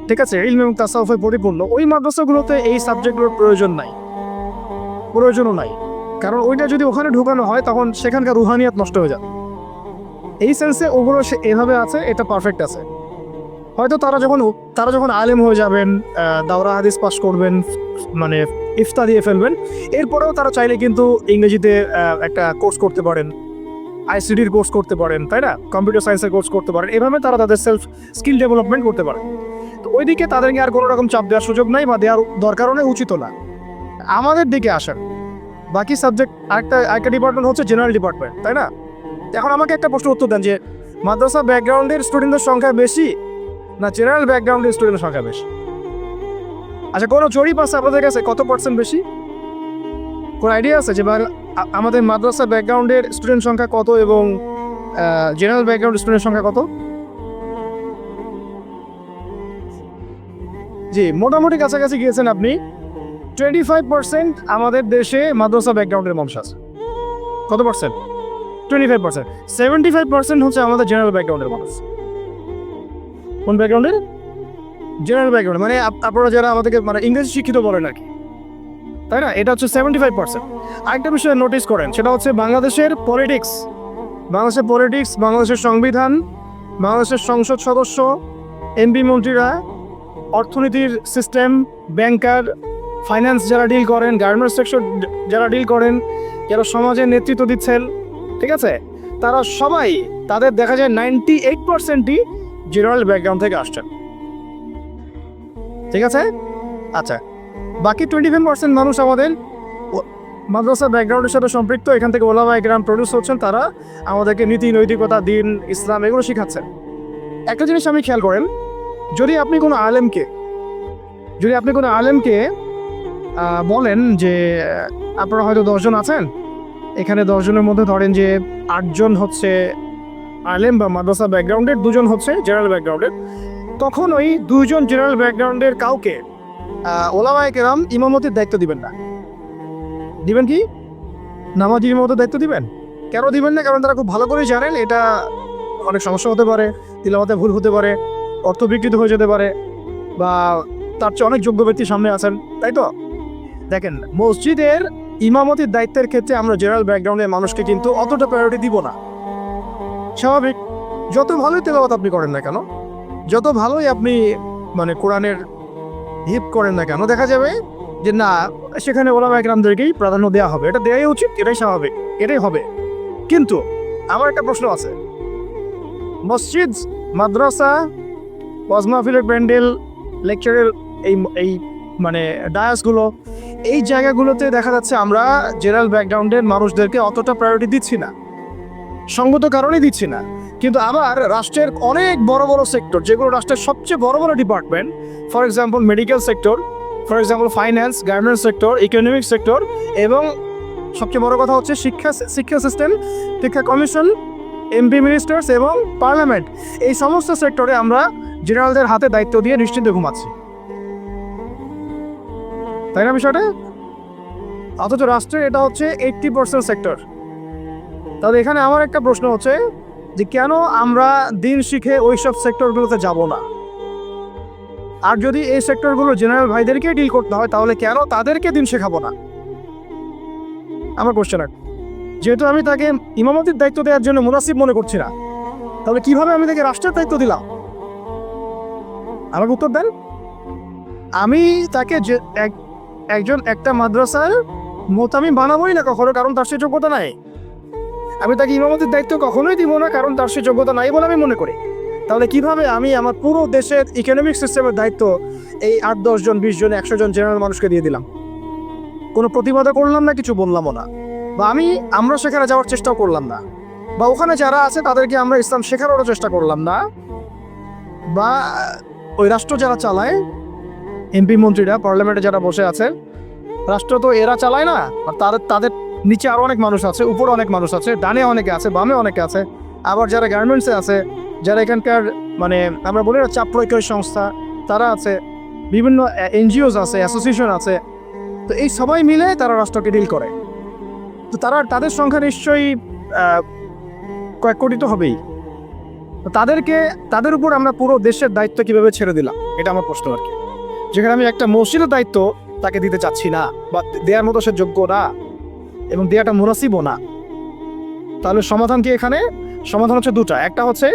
ঠিক আছে, ইলম এবং তাসাউফে পরিপূর্ণ, ওই মাদ্রাসাগুলোতে এই সাবজেক্টগুলোর প্রয়োজনও নাই। কারণ ওইটা যদি ওখানে ঢোকানো হয় তখন সেখানকার রুহানিয়াত নষ্ট হয়ে যাবে। এই সেন্সে ওগুলো এভাবে আছে, এটা পারফেক্ট আছে। হয়তো তারা যখন আলেম হয়ে যাবেন, দাওরা হাদিস পাস করবেন, মানে ইফতা দিয়ে ফেলবেন, এরপরেও তারা চাইলে কিন্তু ইংরেজিতে একটা কোর্স করতে পারেন, আইসিডির কোর্স করতে পারেন, তাই না, কম্পিউটার সায়েন্সের কোর্স করতে পারেন। এভাবে তারা তাদের সেলফ স্কিল ডেভেলপমেন্ট করতে পারেন। তো ওইদিকে তাদেরকে আর কোনো রকম চাপ দেওয়ার সুযোগ নাই বা দেওয়ার দরকারও নেই, উচিতও না। আমাদের দিকে আসেন, বাকি সাবজেক্ট আরেকটা ডিপার্টমেন্ট হচ্ছে জেনারেল ডিপার্টমেন্ট, তাই না? এখন আমাকে একটা প্রশ্ন উত্তর দেন যে মাদ্রাসা ব্যাকগ্রাউন্ডের স্টুডেন্টদের সংখ্যা বেশি না জেনারেল ব্যাকগ্রাউন্ডের স্টুডেন্টের সংখ্যা বেশি? আচ্ছা, কোনো জরিপ আছে আপনাদের কাছে কত পার্সেন্ট বেশি? কোনো আইডিয়া আছে যে আমাদের মাদ্রাসা ব্যাকগ্রাউন্ডের স্টুডেন্ট সংখ্যা কত এবং জেনারেল ব্যাকগ্রাউন্ড স্টুডেন্টের সংখ্যা কত? জি, মোটামুটি কাছাকাছি গিয়েছেন আপনি। 25% আমাদের দেশে মাদ্রাসা ব্যাকগ্রাউন্ডের মানুষ আছে। কত পার্সেন্ট? 25%। 75% হচ্ছে আমাদের জেনারেল ব্যাকগ্রাউন্ডের মানুষ। কোন ব্যাকগ্রাউন্ডের? জেনারেল ব্যাকগ্রাউন্ড, মানে আপনারা যারা আমাদেরকে মানে ইংরেজি শিক্ষিত বলেন আর কি, তাই না? এটা হচ্ছে 75%। আরেকটা বিষয় নোটিস করেন, সেটা হচ্ছে বাংলাদেশের পলিটিক্স, বাংলাদেশের সংবিধান, বাংলাদেশের সংসদ সদস্য, এমপি মন্ত্রীরা, অর্থনীতির সিস্টেম, ব্যাংকার, ফাইন্যান্স যারা ডিল করেন, গার্মেন্টস সেক্টর যারা ডিল করেন, যারা সমাজের নেতৃত্ব দিচ্ছেন, ঠিক আছে, তারা সবাই, তাদের দেখা যায় 98%ই জেনারেল ব্যাকগ্রাউন্ড থেকে আসছেন, ঠিক আছে? আচ্ছা, বাকি 25% মানুষ আমাদের মাদ্রাসা ব্যাকগ্রাউন্ডের সাথে সম্পৃক্ত, এখান থেকে ওলামায়ে কেরাম প্রডিউস হচ্ছেন, তারা আমাদেরকে নীতি, নৈতিকতা, দিন, ইসলাম এগুলো শিখাচ্ছেন। একটা জিনিস আমি খেয়াল করেন, যদি আপনি কোনো আলেমকে বলেন যে আপনারা হয়তো 10 জন আছেন, এখানে 10 জনের মধ্যে ধরেন যে 8 জন হচ্ছে আলেম বা মাদ্রাসা ব্যাকগ্রাউন্ডের, 2 জন হচ্ছে জেনারেল ব্যাকগ্রাউন্ডের, তখন ওই 2 জন জেনারেল ব্যাকগ্রাউন্ডের কাউকে ওলামায়ে কেরাম ইমামতির দায়িত্ব দিবেন না। দিবেন কি? নামাজি ইমামতের দায়িত্ব দিবেন? কেন দিবেন না? কারণ তারা খুব ভালো করে জানেন এটা অনেক সমস্যা হতে পারে, তিলাওয়াতে ভুল হতে পারে, অর্থ বিকৃত হয়ে যেতে পারে, বা তার চেয়ে অনেক যোগ্য ব্যক্তি সামনে আছেন, তাই তো? দেখেন, মসজিদের ইমামতির দায়িত্বের ক্ষেত্রে আমরা জেনারেল ব্যাকগ্রাউন্ডের মানুষকে কিন্তু অতটা প্রায়োরিটি দিব না। স্বাভাবিক, যত ভালোই তেলাওয়াত আপনি করেন না কেন, যত ভালোই আপনি মানে কোরআনের হিপ করেন না কেন, দেখা যাবে যে না, সেখানে ওলামায়ে কেরামদেরকেই প্রাধান্য দেওয়া হবে। এটা দেওয়াই উচিত, এটাই স্বাভাবিক, এটাই হবে। কিন্তু আমার একটা প্রশ্ন আছে, মসজিদ, মাদ্রাসা, ওয়াজ মাহফিলের প্যান্ডেল, লেকচারের এই মানে ডায়াসগুলো, এই জায়গাগুলোতে দেখা যাচ্ছে আমরা জেনারেল ব্যাকগ্রাউন্ডের মানুষদেরকে অতটা প্রায়োরিটি দিচ্ছি না, সঙ্গত কারণেই দিচ্ছি না। কিন্তু আবার রাষ্ট্রের অনেক বড় বড় সেক্টর, যেগুলো রাষ্ট্রের সবচেয়ে বড় বড় department, for example medical sector, for example finance, garments sector, economic sector, এবং সবচেয়ে বড় কথা হচ্ছে শিক্ষা সিস্টেম, শিক্ষা কমিশন, এমপি মিনিস্টার্স এবং পার্লামেন্ট, এই সমস্ত সেক্টরে আমরা জেনারেলদের হাতে দায়িত্ব দিয়ে নিশ্চিন্তে ঘুমাচ্ছি, তাই না বিষয়টা? অথচ রাষ্ট্রের এটা হচ্ছে 80% সেক্টর। তাহলে এখানে আমার একটা প্রশ্ন হচ্ছে যে কেন আমরা দিন শিখে ওই সব সেক্টরগুলোতে যাব না? আর যদি এই সেক্টরগুলো জেনারেল ভাইদেরকে ডিল করতে হয়, তাহলে কেন তাদেরকে দিন শেখাবো না? আমার কোশ্চেন, যেহেতু আমি তাকে ইমামতির দায়িত্ব দেওয়ার জন্য মুনাসিব মনে করছি না, তাহলে কিভাবে আমি তাকে রাষ্ট্রের দায়িত্ব দিলাম? আমাকে উত্তর দেন। আমি তাকে একটা মাদ্রাসার মোতামি বানাবোই না কখনো, কারণ তার সে যোগ্যতা নাই। আমি তাকে ইমামতির দায়িত্ব কখনোই দিব না, কারণ তার সে যোগ্যতা নাই বলে আমি মনে করি। তাহলে কিভাবে আমি আমার পুরো দেশের ইকোনমিক সিস্টেমের দায়িত্ব এই 8-10 জন 20 জন 100 জন জেনারেল মানুষকে দিয়ে দিলাম, কোনো প্রতিবাদও করলাম না, কিছু বললামও না, বা আমরা সেখানে যাওয়ার চেষ্টাও করলাম না, বা ওখানে যারা আছে তাদেরকে আমরা ইসলাম শেখানোরও চেষ্টা করলাম না, বা ওই রাষ্ট্র যারা চালায় এমপি মন্ত্রীরা পার্লামেন্টে যারা বসে আছে, রাষ্ট্র তো এরা চালায় না, আর তাদের নিচে আরও অনেক মানুষ আছে, উপরে অনেক মানুষ আছে, ডানে অনেকে আছে, বামে অনেকে আছে, আবার যারা গার্মেন্টসে আছে, যারা এখানকার মানে আমরা বলি না চাপ প্রয়োগকারী সংস্থা, তারা আছে, বিভিন্ন এনজিওস আছে, অ্যাসোসিয়েশন আছে, তো এই সবাই মিলে তারা রাষ্ট্রকে ডিল করে। তো তাদের সংখ্যা নিশ্চয়ই কয়েক কোটি তো হবেই। তাদের উপর আমরা পুরো দেশের দায়িত্ব কিভাবে ছেড়ে দিলাম, এটা আমার প্রশ্ন আর কি। যেখানে আমি একটা মসজিদের দায়িত্ব তাকে দিতে চাচ্ছি না, বা দেওয়ার মতো সে যোগ্য না, এবং দেওয়াটা মুনাসিবও না, তাহলে সমাধান কি এখানে? সমাধান হচ্ছে দুটা। একটা হচ্ছে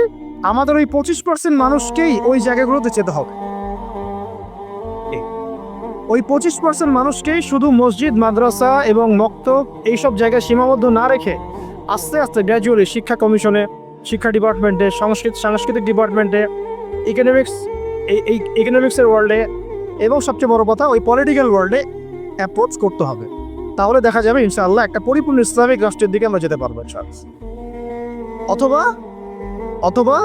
আমাদের ওই 25% মানুষকেই ওই জায়গাগুলোতে যেতে হবে, ওই 25% মানুষকেই শুধু মসজিদ, মাদ্রাসা এবং মক্তব এইসব জায়গায় সীমাবদ্ধ না রেখে আস্তে আস্তে গ্র্যাজুয়ালি শিক্ষা কমিশনে, শিক্ষা ডিপার্টমেন্টে, সাংস্কৃতিক ডিপার্টমেন্টে, ইকোনমিক্সের ওয়ার্ল্ডে, এবং সবচেয়ে বড় কথা ওই পলিটিক্যাল ওয়ার্ল্ডে অ্যাপ্রোচ করতে হবে। তাহলে দেখা যাবে ইনশাআল্লাহ একটা পরিপূর্ণ ইসলামিক রাষ্ট্রের দিকে আমরা যেতে পারবো। অথবা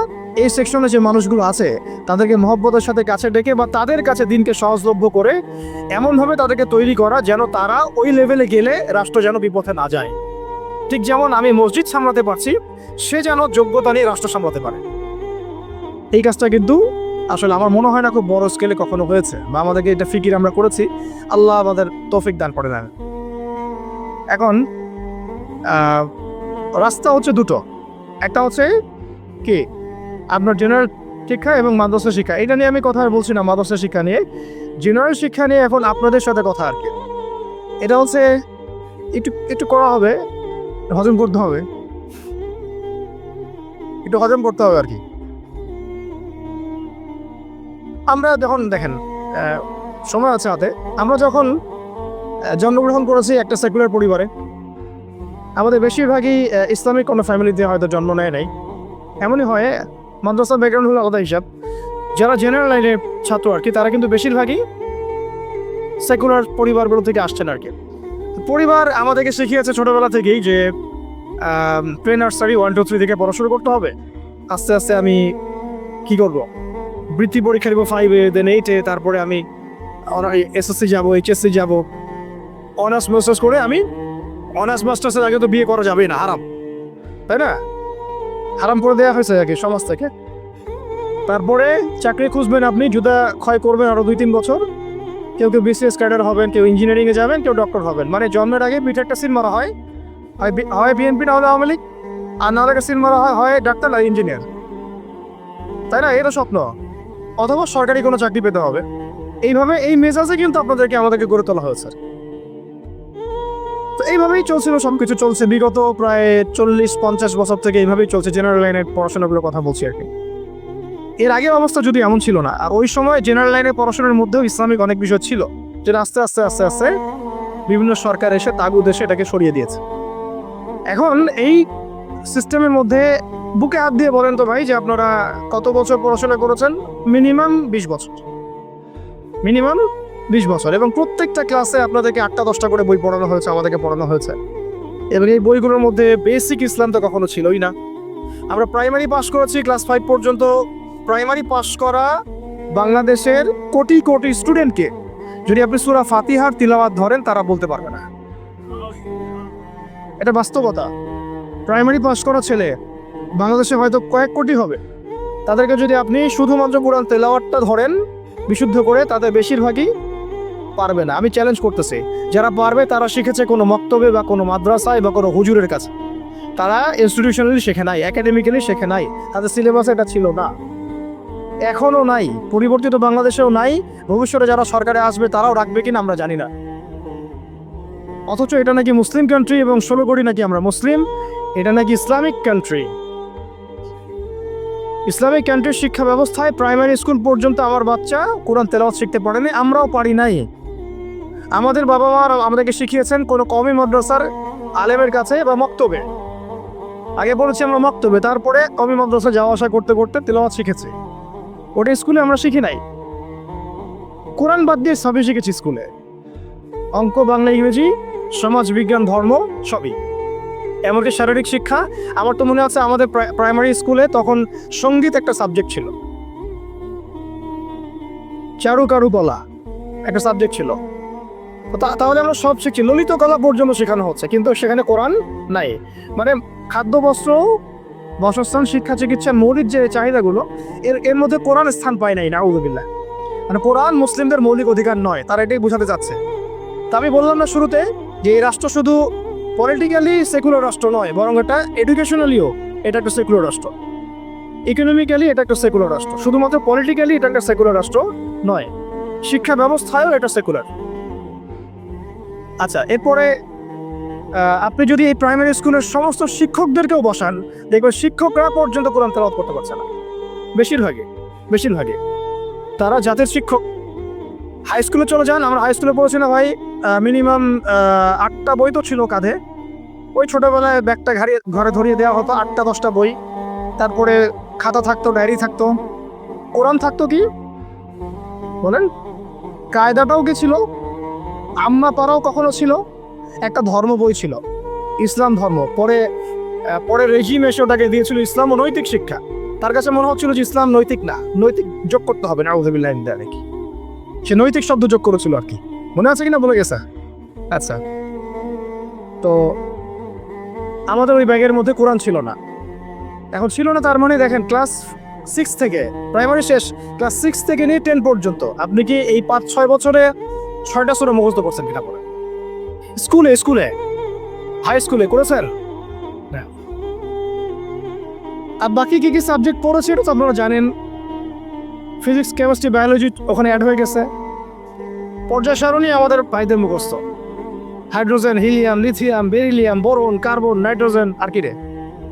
এই সেকশনে যে মানুষগুলো আছে তাদেরকে মহব্বতের সাথে কাছে ডেকে বা তাদের কাছে দিনকে সহজলভ্য করে এমনভাবে তাদেরকে তৈরি করা যেন তারা ওই লেভেলে গেলে রাষ্ট্র যেন বিপথে না যায়। ঠিক যেমন আমি মসজিদ সামলাতে পারছি, সে যেন যোগ্যতা নিয়ে রাষ্ট্র সামলাতে পারে। এই কাজটা কিন্তু আসলে আমার মনে হয় না খুব বড় স্কেলে কখনো হয়েছে, বা আমাদেরকে এটা ফিকির আমরা করেছি, আল্লাহ আমাদের তৌফিক দান করে দেন। এখন রাস্তা হচ্ছে দুটো, একটা হচ্ছে কি আপনার জেনারেল শিক্ষা এবং মাদ্রাসা শিক্ষা। এটা নিয়ে আমি কথা বলছি না, মাদ্রাসা শিক্ষা নিয়ে, জেনারেল শিক্ষা নিয়ে এখন আপনাদের সাথে কথা আর কি। এটা হচ্ছে একটু করা হবে, হজম করতে হবে, একটু হজম করতে হবে আর কি। আমরা যখন দেখেন সময় আছে হাতে, আমরা যখন জন্মগ্রহণ করেছি একটা সেকুলার পরিবারে, আমাদের বেশিরভাগই ইসলামিক কোনো ফ্যামিলিতে হয়তো জন্ম নেয় নাই। এমনই হয়, মাদ্রাসা ব্যাকগ্রাউন্ড হলো আলাদা হিসাব। যারা জেনারেল লাইনের ছাত্র আর কি, তারা কিন্তু বেশিরভাগই সেকুলার পরিবারগুলো থেকে আসছেন আর কি। পরিবার আমাদেরকে শিখিয়েছে ছোটোবেলা থেকেই যে প্রে নার্সারি 1, 2, 3 থেকে পড়াশুরু করতে হবে, আস্তে আস্তে আমি কি করব, বৃত্তি পরীক্ষা দিব 5-এ, দেন 8-এ, তারপরে আমি এসএসসি যাব, এইচএসসি যাব, অনার্স মাস্টার্স করে আমি অনার্স মাস্টার্সের আগে তো বিয়ে করা যাবেই না, হারাম, তাই না? হারাম করে দেওয়া হয়েছে আর কি সমাজ থেকে। তারপরে চাকরি খুঁজবেন আপনি, জুতা ক্ষয় করবেন আরও 2-3 বছর, কেউ বিসিএস ক্যাডার হবেন, কেউ ইঞ্জিনিয়ারিংয়ে যাবেন, কেউ ডক্টর হবেন। মানে জন্মের আগে পিঠে একটা সিল মারা হয়, হয় বিএনপি না হলে আওয়ামী লীগ, আর না হলে সিল মারা হয় ডাক্তার আর ইঞ্জিনিয়ার, তাই না? এটা স্বপ্ন। অথবা সরকারি কোনো চাকরি পেতে হবে। এইভাবে এই মেজাজে কিন্তু আমাদেরকে গড়ে তোলা হয়েছে। তো এইভাবেই চলছিল, সব কিছু চলছে বিগত প্রায় 40-50 বছর থেকে এইভাবেই চলছে। জেনারেল লাইনের পড়াশোনাগুলোর কথা বলছি আর কি। এর আগে অবস্থা যদি এমন ছিল না, আর ওই সময় জেনারেল লাইনের পড়াশোনার মধ্যেও ইসলামিক অনেক বিষয় ছিল, যেটা আস্তে আস্তে আস্তে আস্তে বিভিন্ন সরকার এসে তাগুদ এসে এটাকে সরিয়ে দিয়েছে। এখন এই সিস্টেমের মধ্যে বুকে হাত দিয়ে বলেন তো ভাই, যে আপনারা কত বছর পড়াশোনা করেছেন? মিনিমাম 20 বছর, মিনিমাম 20 বছর। এবং প্রত্যেকটা ক্লাসে আপনাদেরকে 8টা-10টা করে বই পড়ানো হয়েছে, আমাদেরকে পড়ানো হয়েছে। এবং এই বইগুলোর মধ্যে বেসিক ইসলাম তো কখনো ছিলই না। আমরা প্রাইমারি পাস করেছি, ক্লাস 5 পর্যন্ত। প্রাইমারি পাস করা বাংলাদেশের কোটি কোটি স্টুডেন্টকে যদি আপনি সূরা ফাতিহার তিলাওয়াত ধরেন, তারা বলতে পারবে না। এটা বাস্তবতা। প্রাইমারি পাস করা ছেলে বাংলাদেশে হয়তো কয়েক কোটি হবে, তাদেরকে যদি আপনি শুধুমাত্র কোরআন তেলাওয়াতটা ধরেন বিশুদ্ধ করে, তাদের বেশিরভাগই পারবে না। আমি চ্যালেঞ্জ করতেছি, যারা পারবে তারা শিখেছে কোনো মক্তবে বা কোনো মাদ্রাসায় বা কোনো হুজুরের কাছে। তারা ইনস্টিটিউশনালি শেখে নাই, একাডেমিক্যালি শেখে নাই, তাদের সিলেবাসে এটা ছিল না, এখনও নাই, পরিবর্তিত বাংলাদেশেও নাই। ভবিষ্যতে যারা সরকারে আসবে তারাও রাখবে কিনা আমরা জানি না। অথচ এটা নাকি মুসলিম কান্ট্রি, এবং 16 কোটি নাকি আমরা মুসলিম, এটা নাকি ইসলামিক কান্ট্রি। ইসলামিক কান্ট্রির শিক্ষা ব্যবস্থায় প্রাইমারি স্কুল পর্যন্ত আমার বাচ্চা কোরআন তেলাওয়াত শিখতে পারেনি, আমরাও পারি নাই। আমাদের বাবা মা আমাদেরকে শিখিয়েছেন কোনো কওমি মাদ্রাসার আলেমের কাছে বা মক্তবে। আগে বলেছি আমরা মক্তবে, তারপরে কওমি মাদ্রাসা যাওয়া আসা করতে করতে তেলাওয়াত শিখেছি। ওটা স্কুলে আমরা শিখি নাই। কোরআন বাদ দিয়ে সবই শিখেছি স্কুলে, অঙ্ক, বাংলা, ইংরেজি, সমাজ বিজ্ঞান, ধর্ম, সবই। এমনকি শারীরিক শিক্ষা, আমার তো মনে আছে আমাদের প্রাইমারি স্কুলে তখন সঙ্গীত একটা সাবজেক্ট ছিল, চারুকারুকলা একটা সাবজেক্ট ছিল। তাহলে আমরা সব শিখছি, ললিত কলা পর্যন্ত শেখানো হচ্ছে, কিন্তু সেখানে কোরআন নাই। মানে খাদ্য, বস্ত্র, বাসস্থান, শিক্ষা, চিকিৎসা, মৌলিক যে চাহিদাগুলো এর মধ্যে কোরআন স্থান পায় নাই, নাউযুবিল্লাহ। মানে কোরআন মুসলিমদের মৌলিক অধিকার নয়, তারা এটাই বোঝাতে চাচ্ছে। তা আমি বললাম না শুরুতে যে এই রাষ্ট্র শুধু পলিটিক্যালি সেকুলার রাষ্ট্র নয়, বরং এটা এডুকেশনালিও এটা একটা সেকুলার রাষ্ট্র, ইকোনমিক্যালি এটা একটা সেকুলার রাষ্ট্র। শুধুমাত্র পলিটিক্যালি এটা একটা সেকুলার রাষ্ট্র নয়, শিক্ষা ব্যবস্থায়ও এটা সেকুলার। আচ্ছা, এরপরে আপনি যদি এই প্রাইমারি স্কুলের সমস্ত শিক্ষকদেরকেও বসান, দেখবেন শিক্ষকরা পর্যন্ত কোরআন তেলাওয়াত করতে পারছে না, বেশিরভাগে তারা জাতের শিক্ষক। হাই স্কুলে চলে যান, আমরা হাই স্কুলে পড়েছি না ভাই, মিনিমাম 8টা বই তো ছিল কাঁধে। ওই ছোটোবেলায় ব্যাগটা ঘরে ধরিয়ে দেওয়া হতো, 8টা 10টা বই, তারপরে খাতা থাকতো, ডায়েরি থাকতো, কোরআন থাকতো কি বলেন, কায়দাটাও কি ছিল, আম্মা পাড়াও কখনো ছিল, একটা ধর্ম বই ছিল, ইসলাম ধর্ম। পরে রেজিম এসে ওটাকে দিয়েছিল ইসলাম ও নৈতিক শিক্ষা। তার কাছে মনে হচ্ছিল যে ইসলাম নৈতিক না, নৈতিক যোগ করতে হবে, নাউযুবিল্লাহ নাকি সে নৈতিক শব্দ যোগ করেছিল আর কি, মনে আছে কিনা বলে গেছে। আচ্ছা, তো আমাদের ওই ব্যাগের মধ্যে কোরআন ছিল না। এখন ছিল না তার মানে দেখেন, ক্লাস 6 থেকে, প্রাইমারি শেষ, ক্লাস 6 থেকে নিয়ে 10 পর্যন্ত আপনি কি এই 5-6 বছরে 6টা সূরা মুখস্থ করছেন কিনা বলেন? স্কুলে হাই স্কুলে করেছেন না? আর বাকি কি সাবজেক্ট পড়েছে এটা তো আপনারা জানেন, ফিজিক্স, কেমিস্ট্রি, বায়োলজি ওখানে অ্যাড হয়ে গেছে। পর্যায় সারণী আমাদের ভাইদের মুখস্থ, hydrogen, helium, lithium, beryllium, boron, carbon, nitrogen, আর কি রে,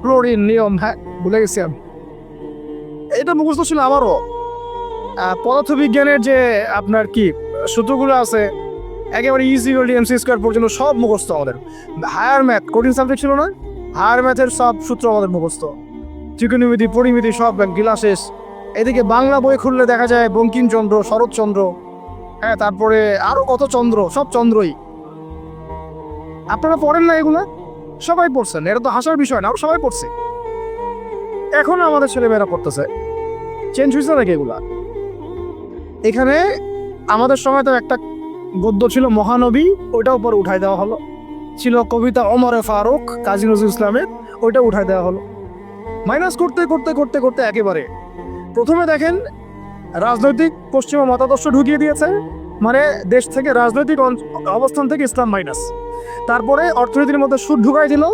ক্লোরিন, নিয়ম, হ্যাঁ ভুলে গেছি আমি। এটা মুখস্থ ছিল আমারও। পদার্থবিজ্ঞানের যে আপনার কি সূত্রগুলো আছে, একেবারে ইজি এমসি স্কোয়ার পর্যন্ত সব মুখস্থ আমাদের। হায়ার ম্যাথ, কঠিন সাবজেক্ট ছিল না, হায়ার ম্যাথের সব সূত্র আমাদের মুখস্থ, ত্রিকোণমিতি, পরিমিতি সব গিলা শেষ। এদিকে বাংলা বই খুললে দেখা যায় বঙ্কিমচন্দ্র, শরৎচন্দ্র, হ্যাঁ, তারপরে আরো কত চন্দ্র, সব চন্দ্রই। আপনারা পড়েন না এগুলা? সবাই পড়ছেন, এটা তো হাসার বিষয় না, সবাই পড়ছে। এখন আমাদের ছেলেমেয়েরা পড়তেছে, চেঞ্জ হয়েছে নাকি এগুলা? এখানে আমাদের সময় তো একটা গদ্য ছিল মহানবী, ওইটা উপর উঠাই দেওয়া হলো, ছিল কবিতা ওমরে ফারুক, কাজী নজরুল ইসলামের, ওইটা উঠাই দেওয়া হলো। মাইনাস করতে করতে করতে করতে একেবারে প্রথমে দেখেন রাজনৈতিক পশ্চিমা মতাদর্শ ঢুকিয়ে দিয়েছে, মানে দেশ থেকে রাজনৈতিক অবস্থান থেকে ইসলাম মাইনাস। তারপরে অর্থনীতির মধ্যে সুদ ঢুকাই দিল,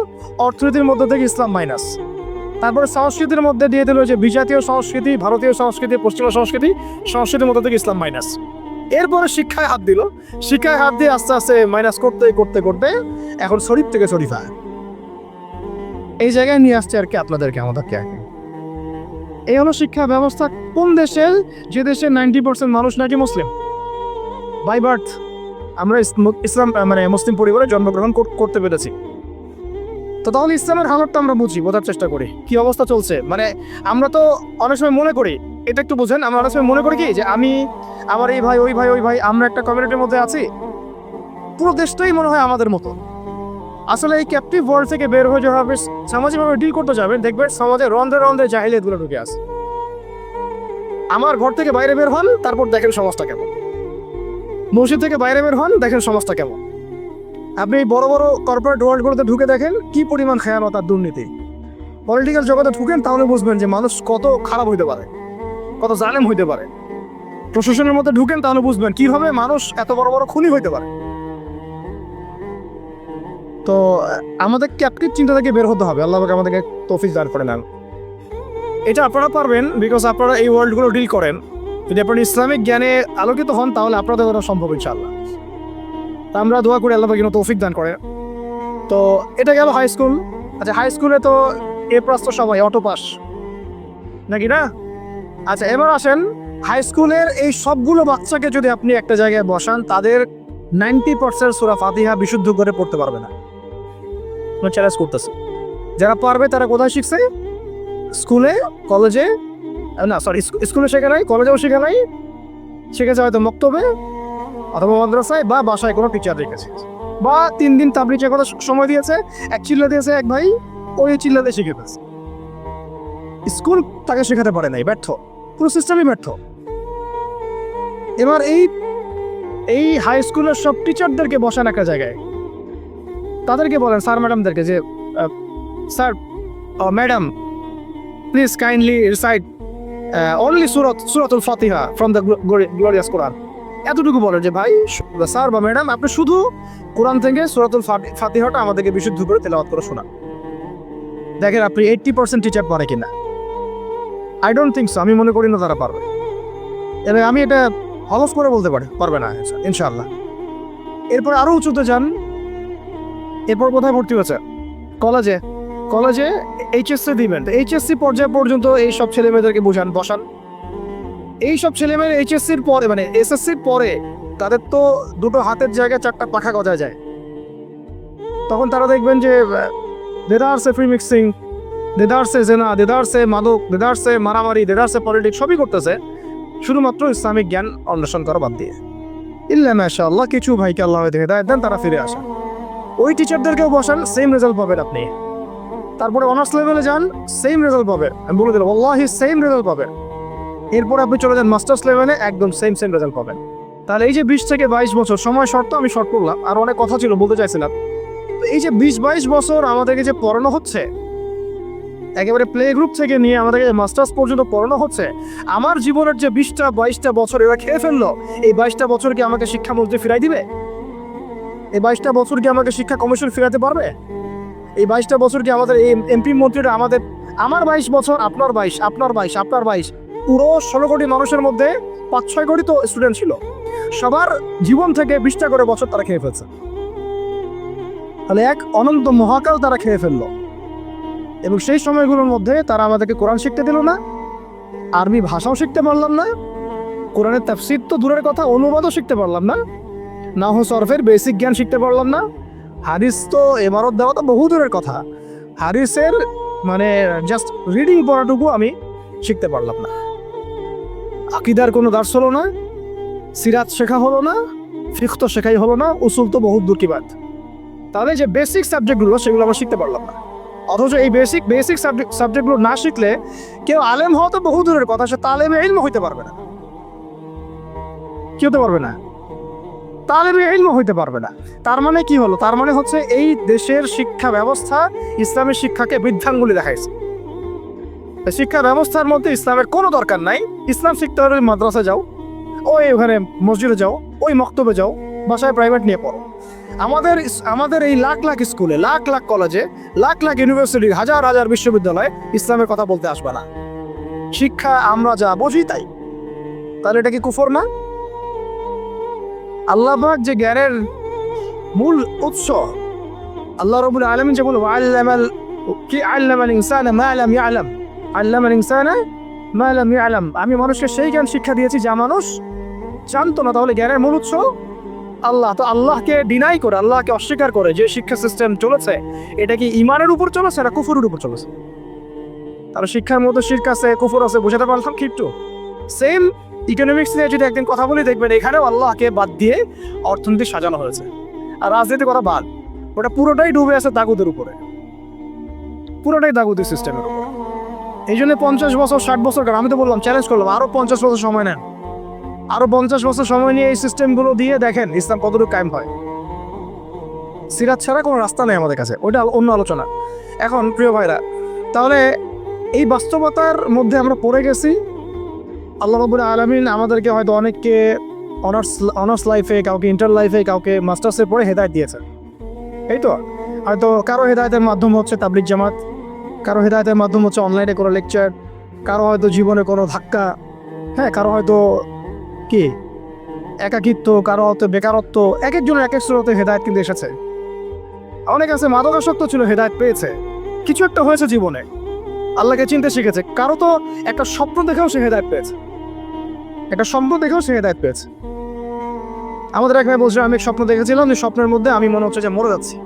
অর্থনীতির মধ্যে থেকে ইসলাম মাইনাস। তারপরে সংস্কৃতির মধ্যে দিয়ে দিল যে বিজাতীয় সংস্কৃতি, ভারতীয় সংস্কৃতি, পশ্চিমা সংস্কৃতি, সংস্কৃতির মধ্যে থেকে ইসলাম মাইনাস। এরপরে শিক্ষায় হাত দিল, শিক্ষায় হাত দিয়ে আস্তে আস্তে মাইনাস করতে করতে করতে এখন শরীফ থেকে শরীফা, এই জায়গায় নিয়ে আসছে আর কি আপনাদেরকে, আমাদেরকে আর কি। এই হলো শিক্ষা ব্যবস্থা। কোন দেশের, যে দেশের 90% মানুষ নাকি মুসলিম বাই বার্থ। আমরা ইসলাম মানে মুসলিম পরিবারে জন্মগ্রহণ করতে পেরেছি, তো তাহলে ইসলামের হালতটা আমরা বুঝি, বোঝার চেষ্টা করি কি অবস্থা চলছে। মানে আমরা তো অনেক সময় মনে করি, এটা একটু বুঝেন, আমরা অনেক সময় মনে করি কি যে আমি, আমার এই ভাই, ওই ভাই, ওই ভাই, আমরা একটা কমিউনিটির মধ্যে আছি, পুরো দেশটাই মনে হয় আমাদের মতো। আসলে এই ক্যাপটিভ ওয়ার্ল্ড থেকে বের হয়ে যাবে, সামাজিকভাবে ডিল করতে যাবেন, দেখবেন সমাজে রন্ধ্রে রন্ধ্রে জাহিলিয়াতগুলো ঢুকে আছে। আমার ঘর থেকে বাইরে বের হন, তারপর দেখেন সমাজটা কেমন, মসজিদ থেকে বাইরে বের হন, দেখেন সমাজটা কেমন। আপনি বড় বড় কর্পোরেট ওয়ার্ল্ডগুলোতে ঢুকে দেখেন কি পরিমাণ খেয়ানত আর দুর্নীতি। পলিটিক্যাল জগতে ঢুকেন, তাহলে বুঝবেন যে মানুষ কত খারাপ হইতে পারে, কত জালেম হইতে পারে। প্রশাসনের মধ্যে ঢুকেন, তাহলে বুঝবেন কিভাবে মানুষ এত বড় বড় খুনি হইতে পারে। তো আমাদের ক্যাপটিভ চিন্তা থেকে বের হতে হবে, আল্লাহ আমাদেরকে তৌফিক দান করে নেন। এটা আপনারা পারবেন, বিকজ আপনারা এই ওয়ার্ল্ডগুলো ডিল করেন। যদি আপনারা ইসলামিক জ্ঞানে আলোকিত হন, তাহলে আপনাদের ওটা সম্ভব ইনশাআল্লাহ। তা আমরা দোয়া করি আল্লাহ যেন তৌফিক দান করে। তো এটা গেল হাই স্কুল। আচ্ছা, হাই স্কুলে তো এ প্লাস তো সবাই অটো পাস নাকি না? আচ্ছা, এবার আসেন হাই স্কুলের এই সবগুলো বাচ্চাকে যদি আপনি একটা জায়গায় বসান, তাদের 90% সূরা ফাতিহা বিশুদ্ধ করে পড়তে পারবে না। চ্যালেঞ্জ করতেছে, যারা পারবে তারা কোথায় শিখছে? স্কুলে, কলেজে, না সরি, স্কুলে শেখা নাই, কলেজেও শেখা নাই, শিখেছে হয়তো মক্তবে অথবা মাদ্রাসায় বা বাসায় কোনো টিচার রেখেছে, বা 3 দিন তাবলিগ কথা সময় দিয়েছে, এক চিল্লা দিয়েছে এক ভাই, ওই চিল্লাতে শিখে ফেলছে। স্কুল তাকে শেখাতে পারে নাই, ব্যর্থ, পুরো সিস্টেমই ব্যর্থ। এবার এই হাই স্কুলের সব টিচারদেরকে বসান একটা জায়গায়, তাদেরকে বলেন স্যার ম্যাডামদেরকে যে sir madam please kindly recite only সূরাতুল ফাতিহা ফ্রম দ্য গ্লোরিয়াস কোরআন। এতটুকু বলেন যে ভাই স্যার বা ম্যাডাম আপনি শুধু কোরআন থেকে সূরাতুল ফাতিহাটা আমাদেরকে বিশুদ্ধ করে তেলাওয়াত করে শোনান। দেখেন আপনি 80% টিচার পারে কিনা। আই ডোন্ট থিঙ্ক সো, আমি মনে করি না তারা পারবে। এবং আমি এটা হলফ করে বলতে পারবে না ইনশাআল্লাহ। এরপর আরও উঁচুতে যান, এরপর কোথায় ভর্তি হয়েছে? কলেজে এইচএসসি দিবেন। এইচএসসি পর্যায় পর্যন্ত এই সব ছেলে মেয়েদেরকে বসান। এই সব ছেলে মেয়ের এইচএসসির পরে মানে এসএসসির পরে তাদের তো দুটো হাতের জায়গায় 4টা পাখা গজায় যায়। তখন তারা দেখবেন যে দেদারসে ফ্রি মিক্সিং, দেদারসে জেনা, দেদারসে মাদক, দেদারসে মারামারি, দেদারসে পলিটিক্স সবই করতেছে, শুধুমাত্র ইসলামিক জ্ঞান অন্বেষণ করা বাদ দিয়ে। ইল্লা মাশাআল্লাহ কিছু ভাইকে আল্লাহ হেদায়েত দেন, তারা ফিরে আসেন। ওই টিচারদেরকেও বসান, সেম রেজাল্ট পাবেন আপনি। তারপরে অনার্স লেভেলে যান, সেম রেজাল্ট পাবে, আমি বলে দিলাম ওয়াল্লাহি সেম রেজাল্ট পাবে। এরপর আপনি চলে যান মাস্টার্স লেভেলে, একদম সেম রেজাল্ট পাবেন। তাহলে এই যে 20 থেকে 22 বছর সময় শর্ত, আমি শর্ট করলাম, আর অনেক কথা ছিল বলতে চাইছিলাম। তো এই যে 20-22 বছর আমাদেরকে যে পড়ানো হচ্ছে, একেবারে প্লে গ্রুপ থেকে নিয়ে আমাদেরকে মাস্টার্স পর্যন্ত পড়ানো হচ্ছে, আমার জীবনের যে 20-22টা বছর এরা খেয়ে ফেললো, এই 22টা বছর কি আমাকে শিক্ষা মন্ত্রী ফিরাই দিবে? এই 22টা বছর কি আমাকে শিক্ষা কমিশন ফিরাতে পারবে? এই 22টা বছর কি আমাদের এই এমপি মন্ত্রীরা আমার 22 বছর, আপনার 22 পুরো 16 কোটি মানুষের মধ্যে 5-6 কোটি তো স্টুডেন্ট ছিল, সবার জীবন থেকে 20টা করে বছর তারা খেয়ে ফেলছে। তাহলে এক অনন্ত মহাকাল তারা খেয়ে ফেললো। এবং সেই সময়গুলোর মধ্যে তারা আমাদেরকে কোরআন শিখতে দিল না, আরবি ভাষাও শিখতে পারলাম না, কোরআনের তাফসীর তো দূরের কথা, অনুবাদও শিখতে পারলাম না, নাহু সরফের বেসিক জ্ঞান শিখতে পারলাম না, হাদিস তো এবারত দেওয়া তো বহু দূরের কথা, হাদিসের মানে জাস্ট রিডিং পড়াটুকু আমি শিখতে পারলাম না। আকিদার কোনো দার্স হলো না, সিরাত শেখা হলো না, ফিকহ তো শেখাই হলো না, উসুল তো বহুত দূর কি বাদ। তাহলে যে বেসিক সাবজেক্টগুলো সেগুলো আমরা শিখতে পারলাম না। অথচ এই বেসিক সাবজেক্টগুলো না শিখলে কেউ আলেম হওয়া তো বহু দূরের কথা, সে তালেবে ইলম হইতে পারবে না। কি হতে পারবে না? তালেবে ইলম হইতে পারবে না। তার মানে কি হলো? তার মানে হচ্ছে এই দেশের শিক্ষা ব্যবস্থা ইসলামের শিক্ষাকে বৃদ্ধাঙ্গুলি দেখাইছে। শিক্ষা ব্যবস্থার মধ্যে ইসলামের কোনো দরকার নাই। ইসলাম শিখতে হলে মাদ্রাসা যাও, ওই ওখানে মসজিদে যাও, ওই মক্তবে যাও, বাসায় প্রাইভেট নিয়ে পড়ো। আমাদের এই লাখ লাখ স্কুলে, লাখ লাখ কলেজে, লাখ লাখ ইউনিভার্সিটি, হাজার হাজার বিশ্ববিদ্যালয়ে ইসলামের কথা বলতে আসবে না। শিক্ষা আমরা যা বুঝি তাই। তাহলে এটা কি কুফর না? আল্লাহ পাক যে জ্ঞানের মূল উৎস, আল্লাহ রাব্বুল আলামিন যে বলে আল্লামাল ইনসানা মা লাম ইয়ালাম, আল্লামাল ইনসানা মা লাম ইয়ালাম, আমি মানুষকে সেই জ্ঞান শিক্ষা দিয়েছি যা মানুষ জানতো না। তাহলে জ্ঞানের মূল উৎস আল্লাহ। তো আল্লাহকে ডিনাই করে, আল্লাহকে অস্বীকার করে যে শিক্ষা সিস্টেম চলেছে, এটা কি ইমানের উপর চলেছে না কুফরের উপর চলেছে? তাহলে শিক্ষার মধ্যে শিরক আছে, কুফর আছে, বোঝাতে পারলাম কি একটু? সেম ইকোনমিক্স নিয়ে যদি একদিন কথা বলি, দেখবেন এখানেও আল্লাহকে বাদ দিয়ে অর্থনীতি সাজানো হয়েছে, আর রাজনীতি করা বাদ। ওটা পুরোটাই ডুবে আছে তাগুদের উপরে, পুরোটাই তাগুদের সিস্টেমের উপর। এই জন্য 50 বছর 60 বছর, আমি তো বললাম চ্যালেঞ্জ করলাম আরো 50 বছর সময় নেন, আরো 50 বছর সময় নিয়ে এই সিস্টেমগুলো দিয়ে দেখেন ইসলাম কতটুকু কায়েম হয়। সিরাত ছাড়া কোনো রাস্তা নেই আমাদের কাছে, ওটা অন্য আলোচনা। এখন প্রিয় ভাইরা, তাহলে এই বাস্তবতার মধ্যে আমরা পড়ে গেছি। আল্লাহ রাব্বুল আলামিন আমাদেরকে হয়তো অনেককে অনার্স লাইফে, কাউকে ইন্টার লাইফে, কাউকে মাস্টার্সের পরে হেদায়েত দিয়েছে। এই তো হয়তো কারো হেদায়েতের মাধ্যম হচ্ছে তাবলিগ জামাত, কারো হেদায়েতের মাধ্যম হচ্ছে অনলাইনে কোনো লেকচার, কারো হয়তো জীবনে কোনো ধাক্কা, হ্যাঁ, কারো হয়তো কি একাকিত্ব, কারো হয়তো বেকারত্ব, এক একজনের এক এক সুরতে হেদায়েত কিন্তু এসেছে। অনেক আছে মাদকাসক্ত ছিল, হেদায়েত পেয়েছে, কিছু একটা হয়েছে জীবনে, আল্লাহকে চিনতে শিখেছে। কারো তো একটা স্বপ্ন দেখেও সে হেদায়েত পেয়েছে, একটা স্বপ্ন দেখেও সে হেদায়েত পেয়েছে। আমাদের এক ভাই বলছিল, আমি এক স্বপ্ন দেখেছিলাম যে স্বপ্নের মধ্যে আমি মনে হচ্ছে যে মরে যাচ্ছি।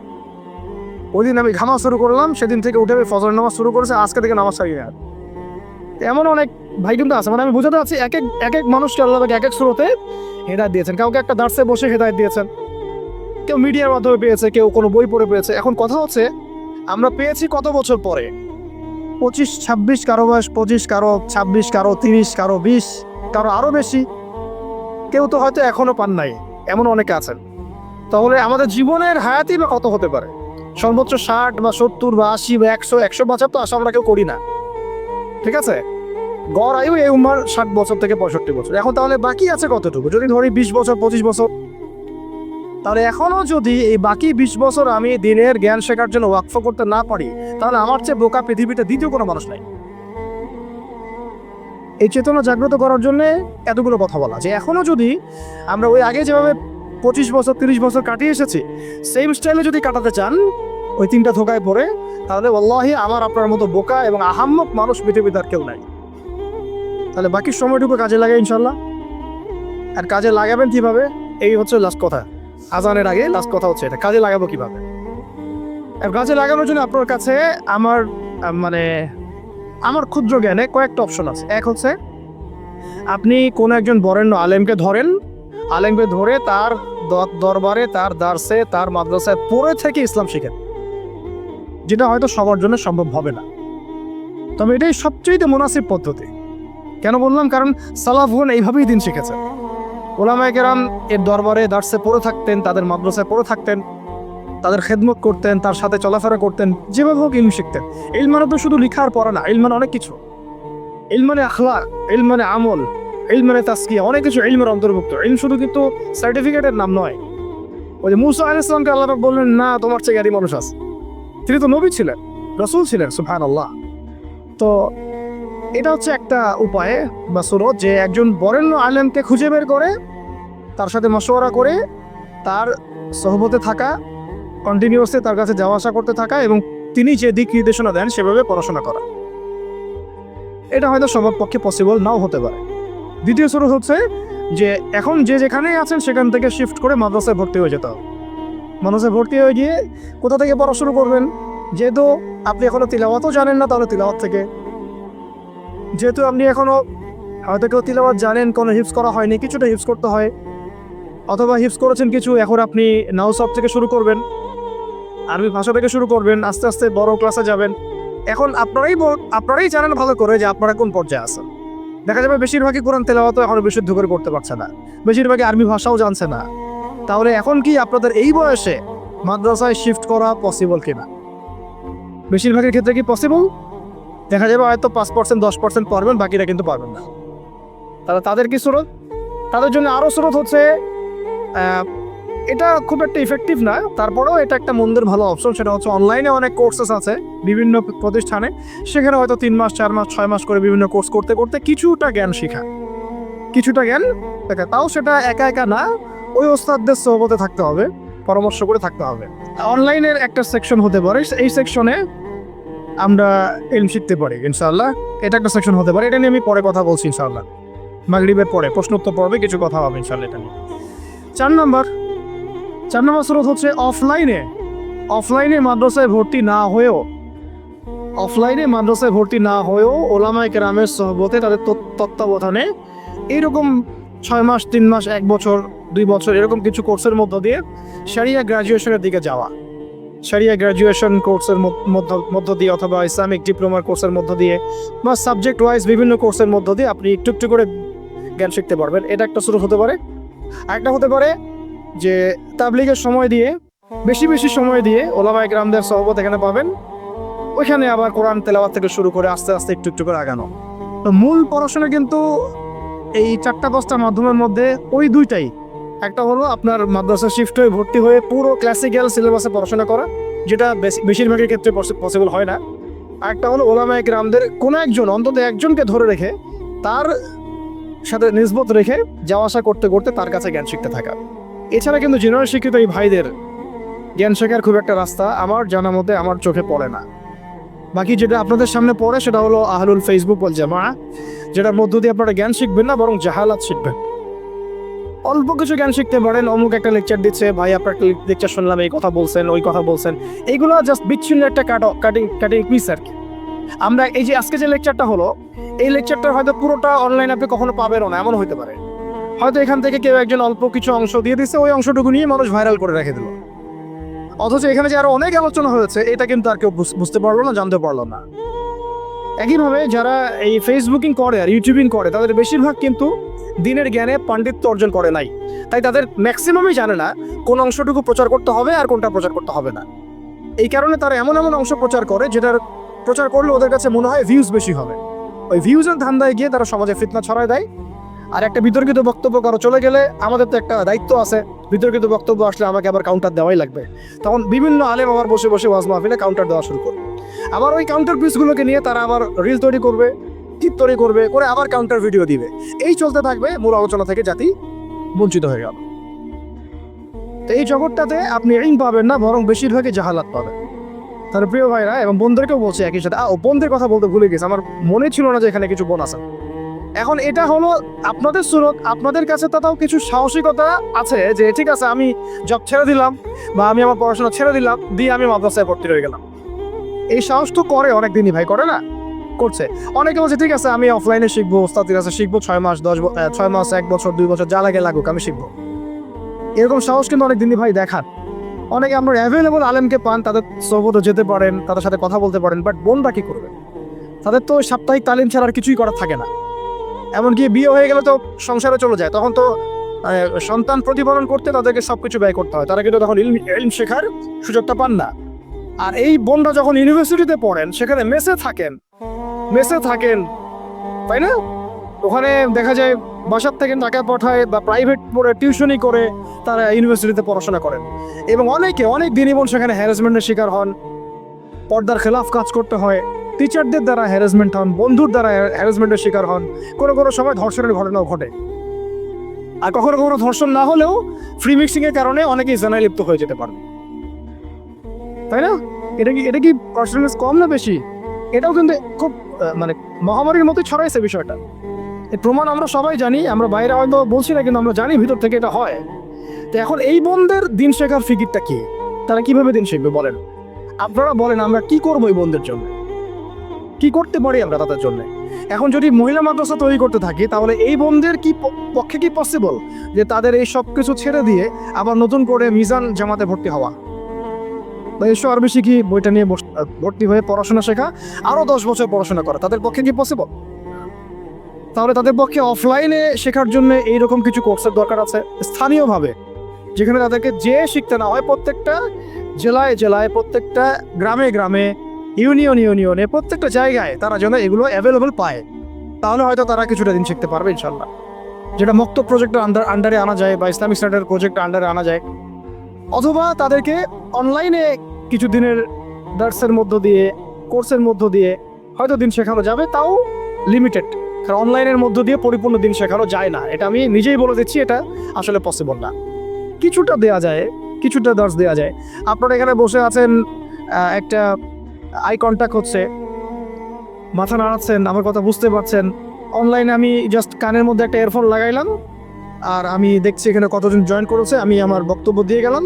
ওই দিন আমি ঘামা শুরু করলাম, সেদিন থেকে উঠে আমি ফজর নামাজ শুরু করেছে, আজকে থেকে নামাজ ছাড়ি না। এমন অনেক ভাই কিন্তু আছে, মানে আমি বোঝাতে চাচ্ছি এক এক মানুষকে আল্লাহ পাক এক এক স্রোতে হেদায়েত দিয়েছেন। কাউকে একটা দার্সে বসে হেদায়েত দিয়েছেন, কেউ মিডিয়ার মাধ্যমে পেয়েছে, কেউ কোনো বই পড়ে পেয়েছে। এখন কথা হচ্ছে আমরা পেয়েছি কত বছর পরে, 25-26, কারো বয়স 25, কারো 26, কারো 30, কারো 20, কারো আরও বেশি, কেউ তো হয়তো এখনও পান নাই, এমন অনেকে আছেন। তাহলে আমাদের জীবনের হায়াতই বা কত হতে পারে? সর্বোচ্চ 60 বা 70 বা 80 বা 100 বছর তো আশা আমরা কেউ করি না, ঠিক আছে? গড় আয়ু এই উম্মার 60 বছর থেকে 65 বছর। এখন তাহলে বাকি আছে কতটুকু? যদি ধরি 20 বছর 25 বছর, তাহলে এখনও যদি এই বাকি 20 বছর আমি দিনের জ্ঞান শেখার জন্য ওয়াকফ করতে না পারি, তাহলে আমার চেয়ে বোকা পৃথিবীতে দ্বিতীয় কোনো মানুষ নাই। এই চেতনা জাগ্রত করার জন্য এতগুলো কথা বলা, যে এখনও যদি আমরা ওই আগে যেভাবে 25 বছর 30 বছর কাটিয়ে এসেছি, সেম স্টাইলে যদি কাটাতে চান ওই 3টা ধোকায় পড়ে, তাহলে ওয়াল্লাহি আমার আপনার মতো বোকা এবং আহাম্মক মানুষ পৃথিবীতে আর কেউ নাই। তাহলে বাকি সময়টুকু কাজে লাগে ইনশাল্লাহ। আর কাজে লাগাবেন কিভাবে, এই হচ্ছে লাস্ট কথা। আজানের আগে লাস্ট কথা হচ্ছে এটা, কাজে লাগাবো কিভাবে। আর কাজে লাগানোর জন্য আপনার কাছে আমার ক্ষুদ্র জ্ঞানে কয়েকটা অপশন আছে। এক হচ্ছে আপনি কোনো একজন বরেণ্য আলেমকে ধরেন, আলেমকে ধরে তার দরবারে, তার দার্সে, তার মাদ্রাসায় পড়ে থেকে ইসলাম শিখেন, যেটা হয়তো সবার জন্য সম্ভব হবে না, তবে এটাই সবচেয়ে মুনাসিব পদ্ধতি। কেন বললাম? কারণ সালাফগণ এইভাবেই দিন শিখেছেন। ওলামায়ে কেরাম এর দরবারে দার্সে পড়ে থাকতেন, তাদের মাদ্রাসায় পড়ে থাকতেন, তাদের খেদমত করতেন, তার সাথে চলাফেরা করতেন, যেভাবে হোক ইলম শিখতেন। ইলম মানে তো শুধু লিখার পড়া না, ইলম মানে অনেক কিছু। ইলম মানে আখলাক, ইলম মানে আমল, ইলম মানে তাসকিয়া, অনেক কিছু ইলমের অন্তর্ভুক্ত। ইলম শুধু কিন্তু সার্টিফিকেটের নাম নয়। ওই যে মুসা আলাইহিস সালামকে আল্লাহ পাক বললেন, না তোমার চেয়ে জ্ঞানী মানুষ আছে, তিনি তো নবী ছিলেন, রাসূল ছিলেন, সুবহানাল্লাহ। তো এটা হচ্ছে একটা উপায় বা সুরত, যে একজন বরেণ্য আলেমকে খুঁজে বের করে তার সাথে মশওয়ারা করে তার সহবতে থাকা, কন্টিনিউয়াসলি তার কাছে যাওয়া আসা করতে থাকা, এবং তিনি যে দিক নির্দেশনা দেন সেভাবে পড়াশোনা করা। এটা হয়তো সবার পক্ষে পসিবল নাও হতে পারে। দ্বিতীয় সুরত হচ্ছে যে এখন যে যেখানেই আছেন সেখান থেকে শিফট করে মাদ্রাসায় ভর্তি হয়ে যেতে হবে। মাদ্রাসায় ভর্তি হয়ে গিয়ে কোথা থেকে পড়া শুরু করবেন? যেহেতু আপনি এখনো তিলাওয়াতও জানেন না, তাহলে তিলাওয়াত থেকে। যেহেতু আপনি এখনো হয়তো কেউ তিলাওয়াত জানেন, কোনো হিফজ করা হয়নি, কিছুটা হিফজ করতে হয়, অথবা হিফজ করেছেন কিছু, এখন আপনি নাউসাব থেকে শুরু করবেন, আরবি ভাষা থেকে শুরু করবেন, আস্তে আস্তে বড় ক্লাসে যাবেন। এখন আপনারাই জানেন ভালো করে যে আপনারা কোন পর্যায়ে আছেন। দেখা যাবে বেশিরভাগই কোরআন তেলাওয়াত এখনো বিশুদ্ধ করে পড়তে পারছে না, বেশিরভাগই আরবি ভাষাও জানছে না। তাহলে এখন কি আপনাদের এই বয়সে মাদ্রাসায় শিফট করা পসিবল কিনা? বেশিরভাগের ক্ষেত্রে কি পসিবল? দেখা যাবে হয়তো 5% 10% পারবেন, বাকিরা কিন্তু পারবেন না। তাহলে তাদের কি সুরত? তাদের জন্য আরও সুরত হচ্ছে, এটা খুব একটা ইফেক্টিভ না, তারপরেও এটা একটা মন্দের ভালো অপশন। সেটা হচ্ছে অনলাইনে অনেক কোর্সেস আছে বিভিন্ন প্রতিষ্ঠানে, সেখানে হয়তো 3 মাস 4 মাস 6 মাস করে বিভিন্ন কোর্স করতে করতে কিছুটা জ্ঞান শেখা, কিছুটা জ্ঞান দেখা। তাও সেটা একা একা না, ওই ওস্তাদদের সোহবতে থাকতে হবে, পরামর্শ করে থাকতে হবে। অনলাইনের একটা সেকশন হতে পারে, এই সেকশনে আমরা ইলম শিখতে পারি ইনশাআল্লাহ। এটা একটা সেকশন হতে পারে, এটা নিয়ে আমি পরে কথা বলছি ইনশাআল্লাহ। মাগরিবের পরে প্রশ্ন উত্তর পড়বে, কিছু কথা হবে ইনশাআল্লাহ এটা নিয়ে। 4 নম্বর সুরত হচ্ছে অফলাইনে মাদ্রাসায় ভর্তি না হয়েও ওলামায়ে কেরামের সোহবতে, তাদের তত্ত্বাবধানে এইরকম 6 মাস 3 মাস 1 বছর 2 বছর এরকম কিছু কোর্সের মধ্য দিয়ে শরিয়া গ্রাজুয়েশনের দিকে যাওয়া, শরিয়া গ্রাজুয়েশন কোর্সের মধ্য দিয়ে, অথবা ইসলামিক ডিপ্লোমার কোর্সের মধ্য দিয়ে, বা সাবজেক্ট ওয়াইজ বিভিন্ন কোর্সের মধ্য দিয়ে আপনি একটু একটু করে জ্ঞান শিখতে পারবেন। এটা একটা সুরত হতে পারে। আরেকটা হতে পারে যে তাবলিগের সময় দিয়ে, বেশি সময় দিয়ে ওলামায়ে কেরামদের সোহবত এখানে পাবেন, ওইখানে আবার কোরআন তেলাওয়াত থেকে শুরু করে আস্তে আস্তে একটু একটু করে আগানো। তো মূল পড়াশোনা কিন্তু এই 4-5টা মাধ্যমের মধ্যে ওই দুইটাই। একটা হলো আপনার মাদ্রাসা শিফট হয়ে ভর্তি হয়ে পুরো ক্লাসিক্যাল সিলেবাসে পড়াশোনা করা, যেটা বেশিরভাগের ক্ষেত্রে পসিবল হয় না। আরেকটা হলো ওলামায়ে কেরামদের কোনো একজন, অন্তত একজনকে ধরে রেখে, তার সাথে নিসবত রেখে যাওয়া আসা করতে করতে তার কাছে জ্ঞান শিখতে থাকা। এছাড়া কিন্তু জেনারেল শিক্ষিত এই ভাইদের জ্ঞান শেখার খুব একটা রাস্তা আমার জানা মতে আমার চোখে পড়ে না। বাকি যেটা আপনাদের সামনে পড়ে সেটা হলো আহলুল ফেসবুক ওয়াল জামাআহ, যেটার মধ্য দিয়ে আপনারা জ্ঞান শিখবেন না, বরং জাহালাত শিখবেন। অল্প কিছু জ্ঞান শিখতে পারেন, অমুক একটা লেকচার দিচ্ছে, ভাই আপনার একটা লেকচার শুনলাম, এই কথা বলছেন, ওই কথা বলছেন, এইগুলো জাস্ট বিচ্ছিন্ন একটা কাটিং পিস আর কি। আমরা এই যে আজকে যে লেকচারটা হলো, এই লেকচারটা হয়তো পুরোটা অনলাইনে আপনি কখনো পাবেনও না, এমন হতে পারে। হয়তো এখান থেকে কেউ একজন অল্প কিছু অংশ দিয়ে দিচ্ছে, ওই অংশটুকু নিয়ে মানুষ ভাইরাল করে রেখে দিল। অথচ এখানে যে আরো অনেক আলোচনা হয়েছে এটা কিন্তু আর কেউ বুঝতে পারলো না, জানতে পারলো না। একইভাবে যারা এই ফেসবুকিং করে আর ইউটিউবিং করে তাদের বেশিরভাগ কিন্তু দিনের জ্ঞানে পাণ্ডিত্য অর্জন করে নাই, তাই তাদের ম্যাক্সিমামই জানে না কোন অংশটুকু প্রচার করতে হবে আর কোনটা প্রচার করতে হবে না। এই কারণে তারা এমন এমন অংশ প্রচার করে যেটার প্রচার করলে ওদের কাছে মনে হয় ভিউজ বেশি হবে। ওই ভিউজের ধান্দায় গিয়ে তারা সমাজে ফিতনা ছড়ায় দেয়। আর একটা বিতর্কিত বক্তব্য কারো চলে গেলে আমাদের তো একটা দায়িত্ব আছে, বিতর্কিত বক্তব্য আসলে আমাকে আবার কাউন্টার দেওয়াই লাগবে। তখন বিভিন্ন আলেম আবার বসে বসে ওয়াজ মাহফিলে কাউন্টার দেওয়া শুরু করবে। আবার ওই কাউন্টার পিসগুলোকে নিয়ে তারা আবার রিল তৈরি করবে, টিপ তৈরি করবে, করে আবার কাউন্টার ভিডিও দিবে। এই চলতে থাকবে, মূল আলোচনা থেকে জাতি বঞ্চিত হয়ে গেল। তো এই জগৎটাতে আপনি ইলম পাবেন না, বরং বেশিরভাগই জাহালাত পাবেন। তার প্রিয় ভাইরা এবং বোনদেরকেও বলছে একই সাথে, বোনদের কথা বলতে ভুলে গেছে, আমার মনে ছিল না যে এখানে কিছু বোন আছে। এখন এটা হলো আপনাদের সুরত, আপনাদের কাছে তাও কিছু সাহসিকতা আছে যে ঠিক আছে আমি জব ছেড়ে দিলাম বা আমি আমার পড়াশোনা ছেড়ে দিলাম, দিয়ে আমি মাদ্রাসায় ভর্তি হয়ে গেলাম। এই সাহস তো করে অনেকদিনই ভাই, করে না? করছে। অনেকে বলছে ঠিক আছে আমি অফলাইনে শিখবো, ওস্তাদের কাছে শিখবো, 6 মাস 6 মাস 1 বছর 2 বছর যা লাগে লাগুক আমি শিখবো। এরকম সাহস কিন্তু অনেকদিনই ভাই দেখান। অনেকে আমরা অ্যাভেলেবল আলেমকে পান, তাদের সোহবতে যেতে পারেন, তাদের সাথে কথা বলতে পারেন, বাট বোনরা কি করবে? তাদের তো সাপ্তাহিক তালিম ছাড়া আর কিছুই করার থাকে না। এমনকি বিয়ে হয়ে গেলে তো সংসারে চলে যায়, তখন তো সন্তান প্রতিপালন করতে তাদেরকে সবকিছু ব্যয় করতে হয়, তারা কিন্তু তখন ইলম শেখার সুযোগটা পান না। আর এই বোনরা যখন ইউনিভার্সিটিতে পড়েন সেখানে মেসে থাকেন, তাই না? ওখানে দেখা যায় বাসার থেকে টাকা পাঠায় বা প্রাইভেট পড়ে টিউশনি করে তারা ইউনিভার্সিটিতে পড়াশোনা করেন। এবং অনেক দিনই বোন সেখানে হ্যারাসমেন্টের শিকার হন, পর্দার খেলাফ কাজ করতে হয়, টিচারদের দ্বারা হ্যারাসমেন্ট হন, বন্ধুর দ্বারা হ্যারাসমেন্টের শিকার হন, কোনো সময় ধর্ষণের ঘটনাও ঘটে। আর কখনো ধর্ষণ না হলেও ফ্রি মিক্সিংয়ের কারণে অনেকেই জানায় লিপ্ত হয়ে যেতে পারে, তাই না? এটা কি পার্সেন্টেজ কম না বেশি? এটাও কিন্তু খুব মানে মহামারীর মতোই ছড়াইছে বিষয়টা। এই প্রমাণ আমরা সবাই জানি, আমরা বাইরে হয়তো বলছি না, কিন্তু আমরা জানি ভিতর থেকে এটা হয়। তো এখন এই বোনদের দিন শেখার ফিকিরটা কি? তারা কিভাবে দিন শিখবে বলেন? আপনারা বলেন আমরা কি করবো এই বোনদের জন্য, কি করতে পারি আমরা তাদের জন্য? এখন যদি মহিলা মাদ্রাসা তৈরি করতে থাকি তাহলে এই বোনদের কি পক্ষে কি পসিবল যে তাদের এই সব কিছু ছেড়ে দিয়ে আবার নতুন করে মিজান জামাতে ভর্তি হওয়া বা এসব আর বেশি কি বইটা নিয়ে ভর্তি হয়ে পড়াশোনা শেখা, আরো 10 বছর পড়াশোনা করা তাদের পক্ষে কি পসিবল? তাহলে তাদের পক্ষে অফলাইনে শেখার জন্য এইরকম কিছু কোর্সের দরকার আছে স্থানীয়ভাবে, যেখানে তাদেরকে যে শিখতে না হয় প্রত্যেকটা জেলায় প্রত্যেকটা গ্রামে ইউনিয়নে প্রত্যেকটা জায়গায় তারা যেন এগুলো অ্যাভেলেবল পায়। তাহলে হয়তো তারা কিছুটা দিন শিখতে পারবে ইনশাল্লাহ। যেটা মক্তব প্রজেক্টের আন্ডারে আনা যায় বা ইসলামিক স্টাডির প্রজেক্টের আন্ডারে আনা যায়, অথবা তাদেরকে অনলাইনে কিছু দিনের দার্সের মধ্য দিয়ে, কোর্সের মধ্য দিয়ে হয়তো দিন শেখানো যাবে, তাও লিমিটেড। কারণ অনলাইনের মধ্য দিয়ে পরিপূর্ণ দিন শেখানো যায় না, এটা আমি নিজেই বলে দিচ্ছি, এটা আসলে পসিবল না। কিছুটা দেয়া যায়, কিছুটা দার্স দেওয়া যায়। আপনারা এখানে বসে আছেন, একটা আই কন্ট্যাক্ট হচ্ছে, মাথা নাড়াচ্ছেন, আমার কথা বুঝতে পারছেন। অনলাইনে আমি জাস্ট কানের মধ্যে একটা ইয়ারফোন লাগাইলাম আর আমি দেখছি এখানে কতজন জয়েন করেছে, আমি আমার বক্তব্য দিয়ে গেলাম,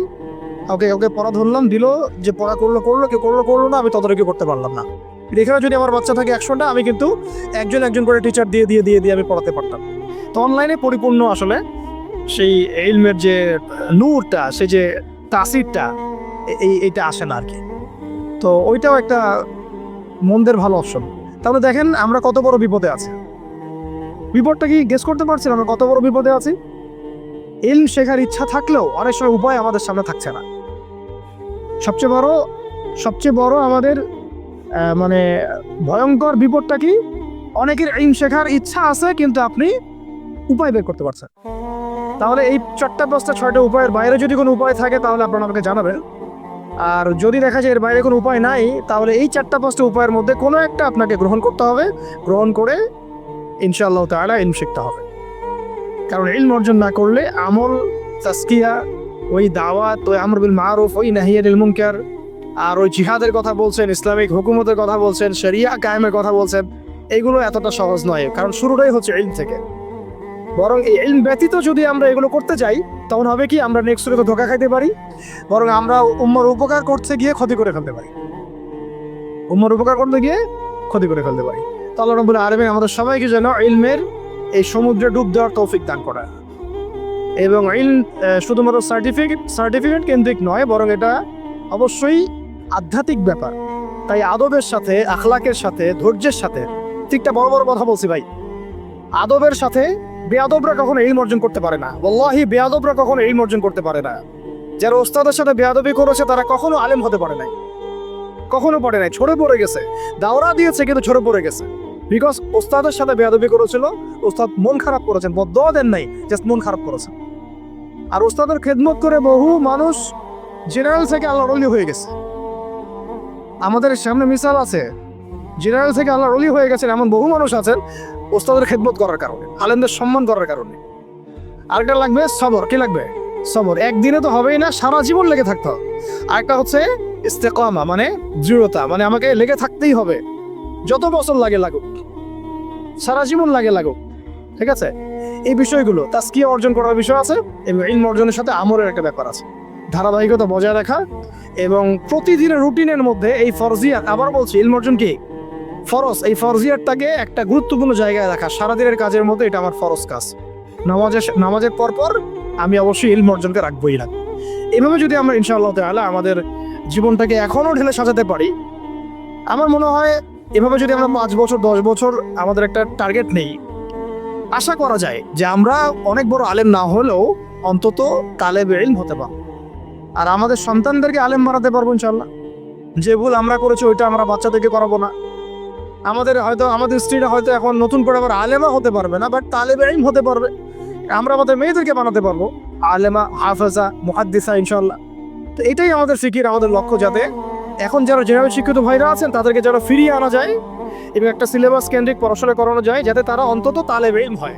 ওকে পড়া ধরলাম, দিল, যে পড়া করলো, কেউ করলো না, আমি তদারকি করতে পারলাম না। এখানে যদি আমার বাচ্চা থাকে 100টা, আমি কিন্তু একজন করে টিচার দিয়ে আমি পড়াতে পারতাম। তো অনলাইনে পরিপূর্ণ আসলে সেই ইলমের যে নূরটা, সেই যে তাসিরটা, এইটা আসে না আর কি। তো ওইটাও একটা মন্দের ভালো অপশন। তাহলে দেখেন আমরা কত বড় বিপদে আছি। বিপদটা কি গেস করতে পারছেন আমরা কত বড় বিপদে আছি? ইলম শেখার ইচ্ছা থাকলেও অনেক সময় উপায় আমাদের সামনে থাকছে না। সবচেয়ে বড় আমাদের মানে ভয়ঙ্কর বিপদটা কি? অনেকের ইলম শেখার ইচ্ছা আছে কিন্তু আপনি উপায় বের করতে পারছেন। তাহলে এই 4টা 5টা 6টা উপায়ের বাইরে যদি কোনো উপায় থাকে তাহলে আপনারা আমাকে জানাবেন। আর যদি দেখা যায় এর বাইরে কোনো উপায় নাই, তাহলে এই 4টা 5টা উপায়ের মধ্যে কোনো একটা আপনাকে গ্রহণ করতে হবে। গ্রহণ করে ইনশাআল্লাহ তাআলা ইলম শিখতে হবে। কারণ ইলম অর্জন না করলে আমল, তাসকিয়া, ওই দাওয়াত, ওই আমর বিল মারুফ, ওই নাহি আনিল মুনকার, আর ওই জিহাদের কথা বলছেন, ইসলামিক হুকুমতের কথা বলছেন, শরিয়া কায়েমের কথা বলছেন, এগুলো এতটা সহজ নয়। কারণ শুরুটাই হচ্ছে ইলম থেকে। বরং এই ইলম ব্যতীত যদি আমরা এগুলো করতে যাই তখন হবে কি, আমরা নেক্সট তো ধোঁকা খাইতে পারি, বরং আমরা উম্মার উপকার করতে গিয়ে ক্ষতি করে ফেলতে পারি। তো আল্লাহ রাব্বুল আলামিন আমাদের সবাইকে যেন ইলমের এই সমুদ্রে ডুব দেওয়ার তৌফিক দান করে। এবং ইলম শুধুমাত্র সার্টিফিকেট কেন্দ্রিক নয়, বরং এটা অবশ্যই আধ্যাত্মিক ব্যাপার। তাই আদবের সাথে, আখলাকের সাথে, ধৈর্যের সাথে, ঠিকটা বড় বড় কথা বলছি ভাই, আদবের সাথে বেয়াদবরা কখনো ইলম অর্জন করতে পারে না। ওয়াল্লাহি বেয়াদবরা কখনো ইলম অর্জন করতে পারে না। যারা ওস্তাদের সাথে বেয়াদবি করেছে তারা কখনো আলেম হতে পারে নাই, কখনো পড়ে নাই, ছড়ে পড়ে গেছে। দাওরা দিয়েছে কিন্তু ছড়ে পড়ে গেছে, বিকজ ওস্তাদের সাথে বেয়াদবি করেছিল। ওস্তাদ মন খারাপ করেছেন, বদদোয়া দেন নাই, জাস্ট মন খারাপ করেছেন। আর ওস্তাদের খেদমত করে বহু মানুষ জেনারেল থেকে আল্লাহর ওলি হয়ে গেছে। আমাদের সামনে মিসাল আছে, জেনারেল থেকে আল্লাহর ওলি হয়ে গেছেন এমন বহু মানুষ আছেন ওস্তাদের খেদমত করার কারণে, আলেমদের সম্মান করার কারণে। আরেকটা লাগবে সবর। কি লাগবে? সবর। একদিনে তো হবেই না, সারা জীবন লেগে থাকতে হবে। আরেকটা হচ্ছে ইস্তেকামা, মানে দৃঢ়তা, মানে আমাকে লেগে থাকতেই হবে, যত বছর লাগে লাগুক, সারা জীবন লাগুক। ঠিক আছে? এই বিষয়গুলো তাজকিয়া অর্জন করার বিষয় আছে, এবং ইলম অর্জনের সাথে আমলের একটা ব্যাপার আছে। ধারাবাহিকতা বজায় রাখা এবং প্রতিদিনের রুটিনের মধ্যে এই ফরজিয়াত, আবার বলছি ইলম অর্জন কি ফরজ, এই ফরজিয়াতটাকে একটা গুরুত্বপূর্ণ জায়গায় রাখা। সারাদিনের কাজের মধ্যে এটা আমার ফরজ কাজ। নামাজের পর আমি অবশ্যই ইলম অর্জনকে রাখবোই না। এভাবে যদি আমরা ইনশাআল্লাহ তাআলা আমাদের জীবনটাকে এখনও ঢেলে সাজাতে পারি, আমার মনে হয় এভাবে যদি আমরা 5 বছর 10 বছর আমাদের একটা টার্গেট নেই, আশা করা যায় যে আমরা অনেক বড় আলেম না হলেও অন্তত তালেবে ইলম হতে পারবো। আর আমাদের সন্তানদেরকে আলেম বানাতে পারবো ইনশাআল্লাহ। যে ভুল আমরা করেছি ওইটা আমরা বাচ্চাদেরকে করাবো না। আমাদের স্ত্রীরা হয়তো এখন নতুন করে আবার আলেমা হতে পারবে না, বাট তালেবে ইলম হতে পারবে। আমরা আমাদের মেয়েদেরকে বানাতে পারবো আলেমা, হাফেজা, মুহাদ্দিসা ইনশাআল্লাহ। তো এটাই আমাদের ফিকির, আমাদের লক্ষ্য, যাতে এখন যারা জেনারেল শিক্ষিত ভাইরা আছেন তাদেরকে যারা ফিরিয়ে আনা যায় এবং একটা সিলেবাস কেন্দ্রিক পড়াশোনা করানো যায়, যাতে তারা অন্তত তালেবে ইলম হয়।